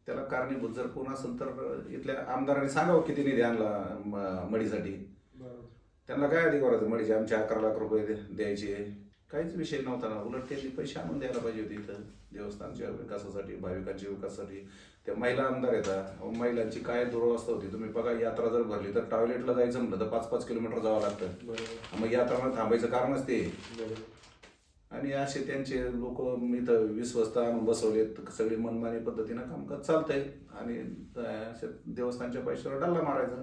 त्याला कारणीभूत जर कोण असेल तर इथल्या आमदारांनी सांगावं किती निधी आणला मडीसाठी. त्यांना काय अधिकार होतं मडीचे आमचे 11 लाख रुपये द्यायचे? काहीच विषय नव्हता ना. उलट त्यांनी पैसे आणून द्यायला पाहिजे होते इथं देवस्थानच्या विकासासाठी, भाविकांच्या विकासासाठी. त्या महिला आमदार येतात, महिलांची काय दुरावस्था होती तुम्ही बघा. यात्रा जर भरली तर टॉयलेटला जायचं म्हटलं तर 5-5 किलोमीटर जावं लागतं. मग यात्रा थांबायचं कारणच ते. आणि असे त्यांचे लोक इथं विश्वस्त आणून बसवलेत. सगळी मनमानी पद्धतीनं कामकाज चालतंय आणि देवस्थानच्या पैशावर डल्ला मारायचा.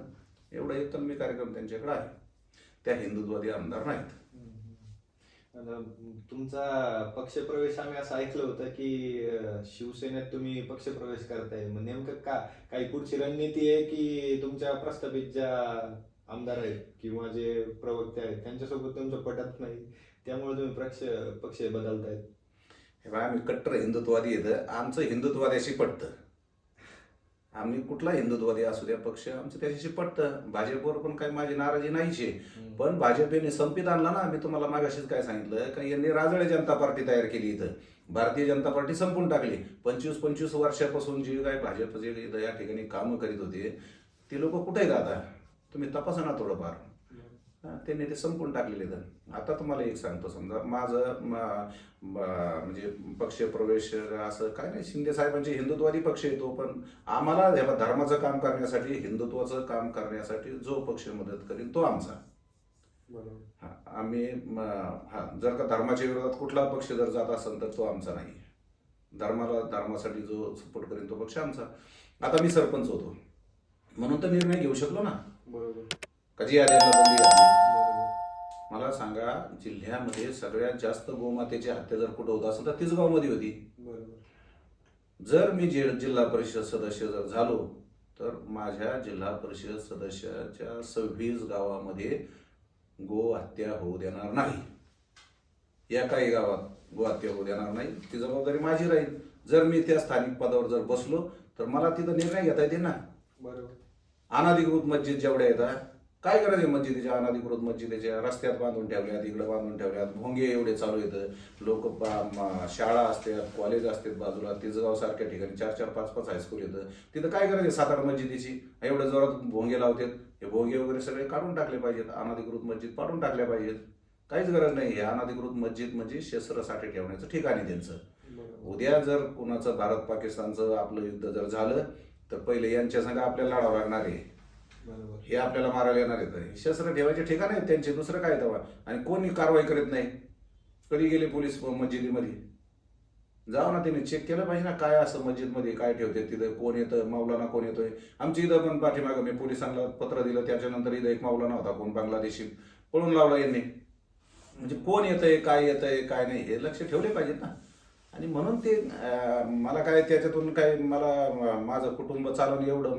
एवढा एक कलमी कार्यक्रम त्यांच्याकडे आहे. त्या हिंदुत्ववादी आमदार नाहीत. तुमचा पक्षप्रवेश आम्ही असं ऐकलं होतं की शिवसेनेत तुम्ही पक्षप्रवेश करताय. मग नेमकं काही पुढची रणनीती आहे की तुमच्या प्रस्थापित ज्या आमदार आहेत किंवा जे प्रवक्ते आहेत त्यांच्यासोबत तुमचं पटत नाही त्यामुळे तुम्ही पक्ष बदलतायत? हे बघा, आम्ही कट्टर हिंदुत्ववादी येतं. आमचं हिंदुत्ववाद्याशी पटतं. आम्ही कुठला हिंदुत्ववादी असू द्या पक्ष आमचं त्याच्याशी पटतं. भाजपवर पण काही माझी नाराजी नाहीच आहे. पण भाजपने संपित आणला ना. मी तुम्हाला मागाशीच काय सांगितलं की यांनी राजळे जनता पार्टी तयार केली इथं. भारतीय जनता पार्टी संपून टाकली. 25-25 वर्षापासून जे काय भाजप जे या ठिकाणी कामं करीत होते ते लोक कुठे आता तुम्ही तपासा ना थोडंफार. त्यांनी ते संपून टाकलेले. तर आता तुम्हाला एक सांगतो, समजा माझं म्हणजे पक्ष प्रवेश असं काय नाही. शिंदे साहेबांचे हिंदुत्ववादी पक्ष येतो, पण आम्हाला धर्माचं काम करण्यासाठी, हिंदुत्वाचं काम करण्यासाठी जो पक्ष मदत करेल तो आमचा. आम्ही जर का धर्माच्या विरोधात कुठला पक्ष जर जात असेल तर तो आमचा नाही. धर्मासाठी जो सपोर्ट करेल तो पक्ष आमचा. आता मी सरपंच होतो म्हणून तर निर्णय घेऊ शकलो ना. बरोबर. कधी आद्यांना बंदी घातली. मला सांगा, जिल्ह्यामध्ये सगळ्यात जास्त गोमातेची हत्या जर कुठं होत असेल तर तिसगावमध्ये होती. जर मी जिल्हा परिषद सदस्य जर झालो तर माझ्या जिल्हा परिषद सदस्याच्या 26 गावामध्ये गो हत्या होऊ देणार नाही. या काही गावात गो हत्या होऊ देणार नाही. ती जबाबदारी माझी राहील. जर मी त्या स्थानिक पदावर जर बसलो तर मला तिथं निर्णय घेता येते ना. बरोबर. अनाधिकृत मस्जिद जेवढ्या येतात, काय गरज आहे मस्जिदीच्या? अनाधिकृत मस्जिदीच्या रस्त्यात बांधून ठेवल्यात, इकडे बांधून ठेवल्यात, भोंगे एवढे चालू येतं. लोक शाळा असतात, कॉलेज असतात बाजूला. तिसगाव सारख्या ठिकाणी 4-4, 5-5 हायस्कूल येतं. तिथं काय गरज आहे 7-8 मस्जिदीची? एवढ्या जोरात भोंगे लावतात. हे भोंगे वगैरे सगळे काढून टाकले पाहिजेत. अनाधिकृत मस्जिद पाडून टाकल्या पाहिजेत. काहीच गरज नाही. हे अनाधिकृत मस्जिद म्हणजे शस्त्रसाठे ठेवण्याचं ठिकाण आहे त्यांचं. उद्या जर कुणाचं भारत पाकिस्तानचं आपलं युद्ध जर झालं तर पहिले यांच्या संग आपल्याला लढावं लागणार आहे. हे आपल्याला मारायला येणार आहेत. शस्त्र ठेवायचे ठिकाण आहेत त्यांचे, दुसरं काय तेव्हा. आणि कोणी कारवाई करीत नाही. कधी गेले पोलीस मस्जिदीमध्ये? जाऊ ना, त्यांनी चेक केलं पाहिजे ना काय असं मस्जिदमध्ये काय ठेवते, तिथं कोण येतं, मौलाना कोण येतोय. आमच्या इथं पण पाठीमागं मी पोलिसांना पत्र दिलं, त्याच्यानंतर इथं एक मौलाना होता कोण बांगलादेशी, पळून लावला यांनी. म्हणजे कोण येतंय, काय येतंय, काय नाही हे लक्ष ठेवले पाहिजेत ना. आणि म्हणून ते मला काय त्याच्यातून काय मला माझं कुटुंब चालवणं एवढं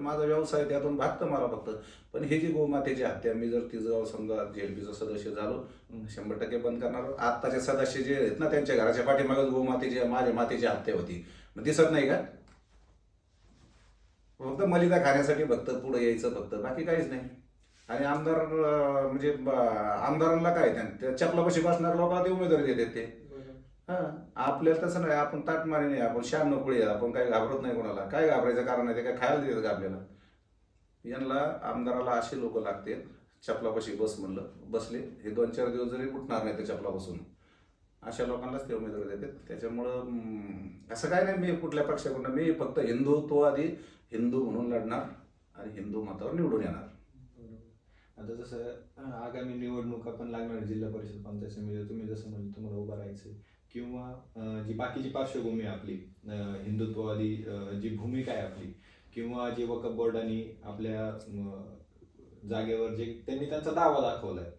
माझा व्यवसाय त्यातून भागतं मला फक्त. पण हे जी गोमातेची हत्या, मी जर तिसगाव समजा जेलबीचा सदस्य झालो 100% बंद करणार. आत्ताचे सदस्य जे आहेत ना त्यांच्या घराच्या पाठीमागच गोमातेची माझ्या मातेची हत्या होती. मग दिसत नाही का? फक्त मलिदा खाण्यासाठी फक्त पुढे यायचं फक्त, बाकी काहीच नाही. आणि आमदार म्हणजे आमदारांना काय त्या चपलापाशी बसणार लोकांना ते उमेदवारी देतात ते. आपल्याला तसं नाही. आपण ताटमारी नाही, आपण शान नोकळी आहे. आपण काही घाबरत नाही कोणाला. काय घाबरायचं कारण आहे? ते काय खायला देतात का आपल्याला? यांना आमदाराला असे लोक लागतात चपलापाशी बस म्हणलं बसले, हे 2-4 दिवस जरी उठणार नाही ते चपलापासून. अशा लोकांनाच ते उमेदवारी देतात. त्याच्यामुळं असं काय नाही मी कुठल्या पक्षाकडून, मी फक्त हिंदुत्ववादी, हिंदू म्हणून लढणार आणि हिंदू मतावर निवडून येणार. आता जसं आगामी निवडणुका पण लागणार जिल्हा परिषद पंचायत समिती, तुम्ही जसं म्हणजे तुम्हाला उभं राहायचं किंवा जी बाकीची पार्श्वभूमी आहे आपली हिंदुत्ववादी जी भूमिका आहे आपली, किंवा जी वक्फ बोर्डाने आपल्या जागेवर जे त्यांनी त्यांचा दावा दाखवलाय,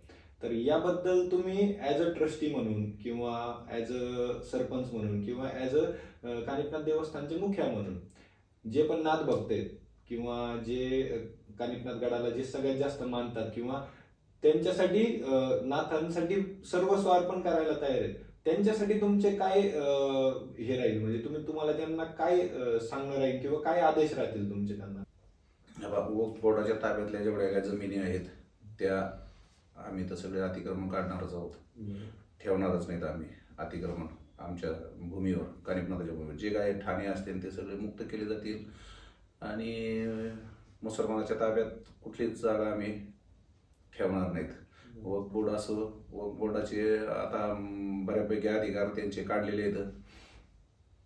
तर याबद्दल तुम्ही ॲज अ ट्रस्टी म्हणून किंवा ॲज अ सरपंच म्हणून किंवा ॲज अ कानिफनाथ देवस्थानचे मुखिया म्हणून जे पण नाथ भक्त आहेत किंवा जे कानिफनाथ गडाला जे सगळ्यात जास्त मानतात किंवा त्यांच्यासाठी नाथांसाठी सर्वस्व अर्पण करायला तयार आहेत, त्यांच्यासाठी तुमचे काय हे राहील, म्हणजे तुम्हाला त्यांना काय सांगणार राहील किंवा काय आदेश राहतील तुमचे त्यांना? वक्फ बोर्डाच्या ताब्यातल्या जेवढ्या काही जमिनी आहेत त्या आम्ही तर सगळे अतिक्रमण काढणारच आहोत, ठेवणारच नाहीत आम्ही अतिक्रमण आमच्या भूमीवर, कानिफनाथाच्या भूमीवर. जे काय ठाणे असतील ते सगळे मुक्त केले जातील आणि मुसलमानाच्या ताब्यात कुठलीच जागा आम्ही ठेवणार नाहीत. वक्फ बोर्ड असो, वक्फ बोर्डाचे आता बऱ्यापैकी अधिकार त्यांचे काढलेले आहेत.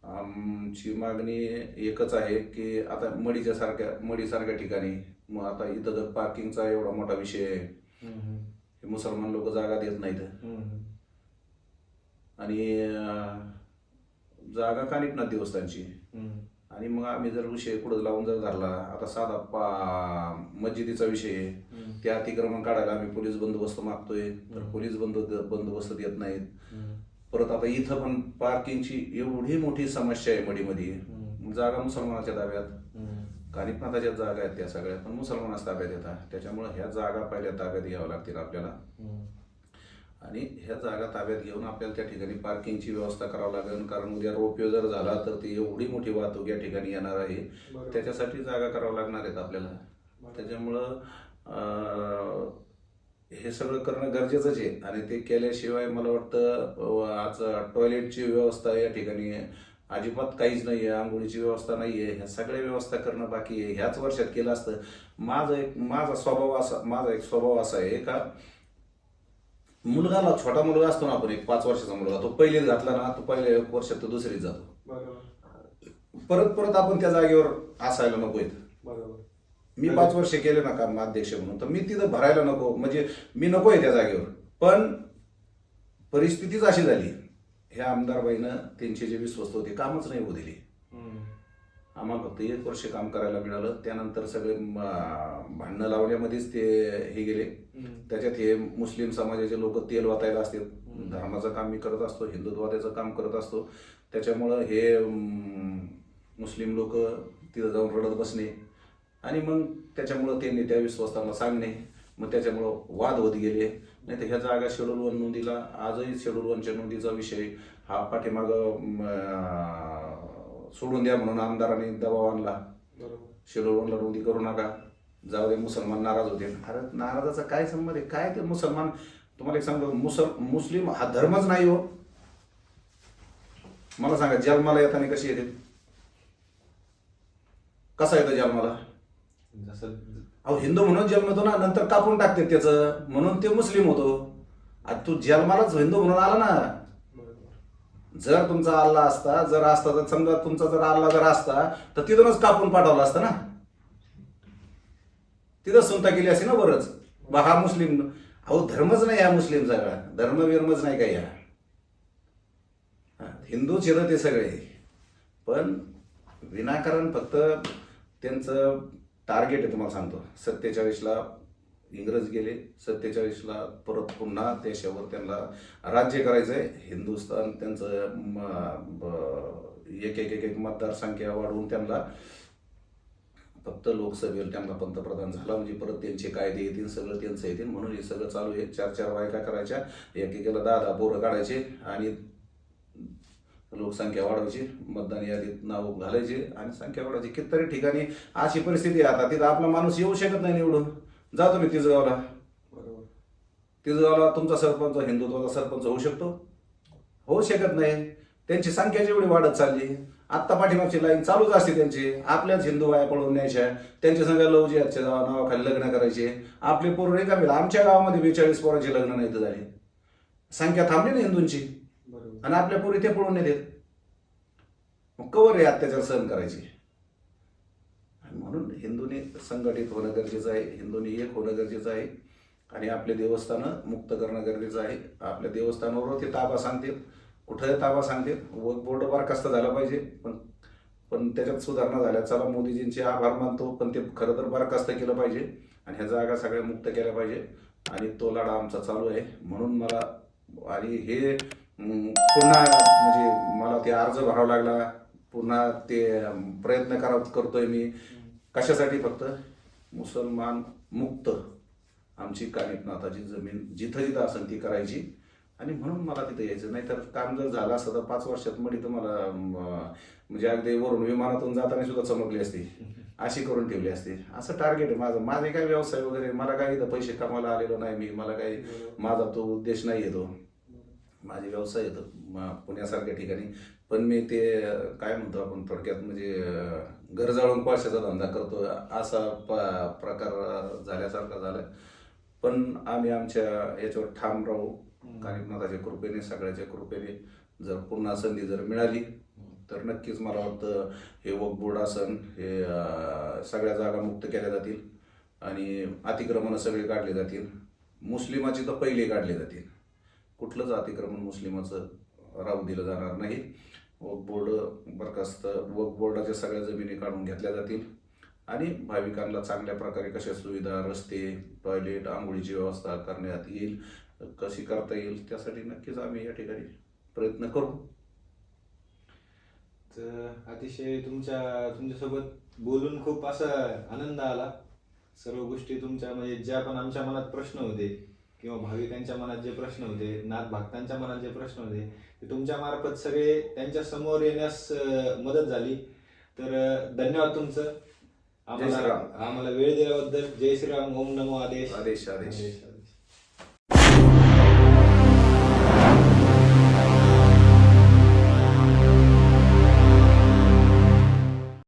आमची मागणी एकच आहे की आता मडीसारख्या ठिकाणी मग आता इथं जर पार्किंगचा एवढा मोठा विषय आहे, हे मुसलमान लोक जागा देत नाहीत आणि जागा कानिफनाथ देवस्थानची, आणि मग आम्ही जर विषय पुढे लावून जर धरला, आता साधा मस्जिदीचा विषय आहे, ते अतिक्रमण काढायला आम्ही पोलीस बंदोबस्त मागतोय, तर पोलीस बंदोबस्त देत नाहीत. परत आता इथं पण पार्किंगची एवढी मोठी समस्या आहे मडीमध्ये, जागा मुसलमानाच्या ताब्यात, कानिफनाथाच्या जागा आहेत त्या सगळ्या पण मुसलमानाच्या ताब्यात येतात. त्याच्यामुळे ह्या जागा पहिल्या ताब्यात घ्याव्या लागतील आपल्याला आणि ह्या जागा ताब्यात घेऊन आपल्याला त्या ठिकाणी पार्किंगची व्यवस्था करावं लागेल, कारण उद्या रोपवे जर झाला तर ती एवढी मोठी वाहतूक या ठिकाणी येणार आहे, त्याच्यासाठी जागा करावं लागणार आहेत आपल्याला. त्याच्यामुळं हे सगळं करणं गरजेचंच आहे आणि ते केल्याशिवाय मला वाटतं आज टॉयलेटची व्यवस्था या ठिकाणी अजिबात काहीच नाही आहे, आंघोळीची व्यवस्था नाही आहे, ह्या सगळ्या व्यवस्था करणं बाकी आहे. ह्याच वर्षात केलं असतं. माझा एक स्वभाव असा आहे का छोटा मुलगा असतो ना, आपण एक 5 वर्षाचा मुलगा, तो पहिलीत घातला ना, तो पहिल्या वर्षात तो दुसरीत जातो, परत आपण त्या जागेवर असायला नकोय. मी 5 वर्ष केले ना काम अध्यक्ष म्हणून, तर मी तिथं भरायला नको, म्हणजे मी नकोय त्या जागेवर. पण परिस्थितीच अशी झाली, ह्या आमदारबाईनं त्यांचे जे विश्वस्त होते कामच नाही होऊ दिली. आम्हाला फक्त 1 वर्ष काम करायला मिळालं, त्यानंतर सगळे भांडणं लावण्यामध्येच ते हे गेले. त्याच्यात हे मुस्लिम समाजाचे लोक तेल वाटायला असतात. धर्माचं काम मी करत असतो, हिंदुत्वाचं काम करत असतो, त्याच्यामुळं हे मुस्लिम लोक तिथं जाऊन रडत बसणे आणि मग त्याच्यामुळं त्यांनी त्या विश्वासाला सांगणे, मग त्याच्यामुळं वाद होत गेले. नाही तर ह्या जागा शेड्यूल 1 नोंदीला, आजही शेड्यूल 1च्या नोंदीचा विषय हा पाठीमागं सोडून द्या म्हणून आमदारांनी दबाव आणला, शेड्यूल 1ला नोंदी करू नका, जाऊ दे, मुसलमान नाराज होते. अरे नाराजाचा काय संबंध आहे? काय ते मुसलमान, तुम्हाला एक सांगतो, मुस्लिम हा धर्मच नाही हो. मला सांगा, जन्माला येताना कशी येते? कसा येतो जन्माला? अहो हिंदू म्हणून जन्मतो ना, नंतर कापून टाकते त्याचं, म्हणून ते मुस्लिम होतो. आता तू जन्मालाच हिंदू म्हणून आला ना. जर तुमचा अल्ला असता, तर समजा तुमचा जर अल्ला जर असता तर तिथूनच कापून पाठवला असता ना, तिथं सुनता केली असती ना. बरंच हा मुस्लिम, अहो धर्मच नाही हा मुस्लिम, सगळा धर्मविर्मच नाही काय, हिंदू चिरत हे सगळे. पण विनाकारण फक्त त्यांचं टार्गेट आहे, तुम्हाला सांगतो. 47ला इंग्रज गेले, 47ला परत पुन्हा देशावर त्यांना राज्य करायचंय. हिंदुस्थान त्यांचं एक मतदारसंख्या वाढवून त्यांना फक्त लोकसभेवर त्यांना पंतप्रधान झाला म्हणजे परत त्यांचे कायदे येतील, सगळं त्यांचं येतील, म्हणून हे सगळं चालू आहे. 4 बायका करायच्या, एकेकाला 10 पोरं काढायचे आणि लोकसंख्या वाढवायची, मतदान यादीत नाव घालायचे आणि संख्या वाढवायची. कितीतरी ठिकाणी अशी परिस्थिती आहे आता, तिथं आपला माणूस येऊ शकत नाही निवडून. जा तुम्ही तिसगावला, तिसगावला तुमचा सरपंच हिंदुत्वाचा सरपंच होऊ शकतो? होऊ शकत नाही. त्यांची संख्या जेवढी वाढत चालली, आत्ता पाठीमागची लाईन चालूच असते त्यांची. आपल्याच हिंदू बाया पळवून न्यायच्या, त्यांच्या संघ लवजियाच्या नावाखाली लग्न करायचे. आपले पोरं रिकामे. आमच्या गावामध्ये 42 पोरांचे लग्न नाही तर झाले. संख्या थांबली ना हिंदूंची. आणि आपल्या पोरी ते पळून नाही देत. मग कवर आहे अत्याचार सहन करायची. आणि म्हणून हिंदूंनी संघटित होणं गरजेचं आहे, हिंदूंनी एक होणं गरजेचं आहे आणि आपले देवस्थानं मुक्त करणं गरजेचं आहे. आपल्या देवस्थानावर ते ताबा सांगतील, कुठं ताबा सांगतील. वक्फ बोर्ड बरखास्त झाला पाहिजे, पण त्याच्यात सुधारणा झाल्या. चला मोदीजींचे आभार मानतो, पण ते खरं तर बरखास्त केलं पाहिजे आणि ह्या जागा सगळ्या मुक्त केल्या पाहिजे. आणि तो लढा आमचा चालू आहे. म्हणून मला आणि हे पुन्हा म्हणजे मला ते अर्ज भरावा लागला, पुन्हा ते प्रयत्न करतोय मी. कशासाठी? फक्त मुसलमान मुक्त आमची कानिफनाथाची जमीन जिथं जिथं असेल ती करायची. आणि म्हणून मला तिथे यायचं. नाही तर काम जर झालं असतं तर 5 वर्षात मडी तर मला म्हणजे अगदी वरून विमानातून जाताना सुद्धा चमकली असती, अशी करून ठेवली असते. असं टार्गेट आहे माझं. माझे काय व्यवसाय वगैरे, मला काही इथं पैसे कमायला आलेलो नाही मी, मला काही माझा तो उद्देश नाही येतो. माझे व्यवसाय येतो पुण्यासारख्या ठिकाणी. पण मी ते काय म्हणतो आपण थोडक्यात म्हणजे घर जाळून कोळशाचा धंदा करतो असा प्रकार झाल्यासारखा झाला. पण आम्ही आमच्या याच्यावर ठाम राहू कानिफनाथाच्या कृपेने, सगळ्याच्या कृपेने. जर पुन्हा संधी जर मिळाली तर नक्कीच मला वाटतं हे वक्फ बोर्ड असन हे सगळ्या जागा मुक्त केल्या जातील आणि अतिक्रमणं सगळे काढले जातील. मुस्लिमाची तर पहिले काढले जातील. कुठलंच अतिक्रमण मुस्लिमाचं राहू दिलं जाणार नाही. वक्फ बोर्ड बरखास्त, वक्फ बोर्डाच्या सगळ्या जमिनी काढून घेतल्या जातील आणि भाविकांना चांगल्या प्रकारे कशा सुविधा, रस्ते, टॉयलेट, आंघोळीची व्यवस्था करण्यात येईल, कशी करता येईल त्यासाठी नक्कीच आम्ही या ठिकाणी प्रयत्न करू. तर अतिशय तुमच्यासोबत बोलून खूप असा आनंद आला. सर्व गोष्टी तुमच्या म्हणजे ज्या पण आमच्या मनात प्रश्न होते किंवा भाविकांच्या मनात जे प्रश्न होते, नाथ भक्तांच्या मनात जे प्रश्न होते ते तुमच्या मार्फत सगळे त्यांच्या समोर येण्यास मदत झाली. तर धन्यवाद तुमचं आम्हाला वेळ दिल्याबद्दल. जय श्रीराम. ओम नमो आदेश. आदेश.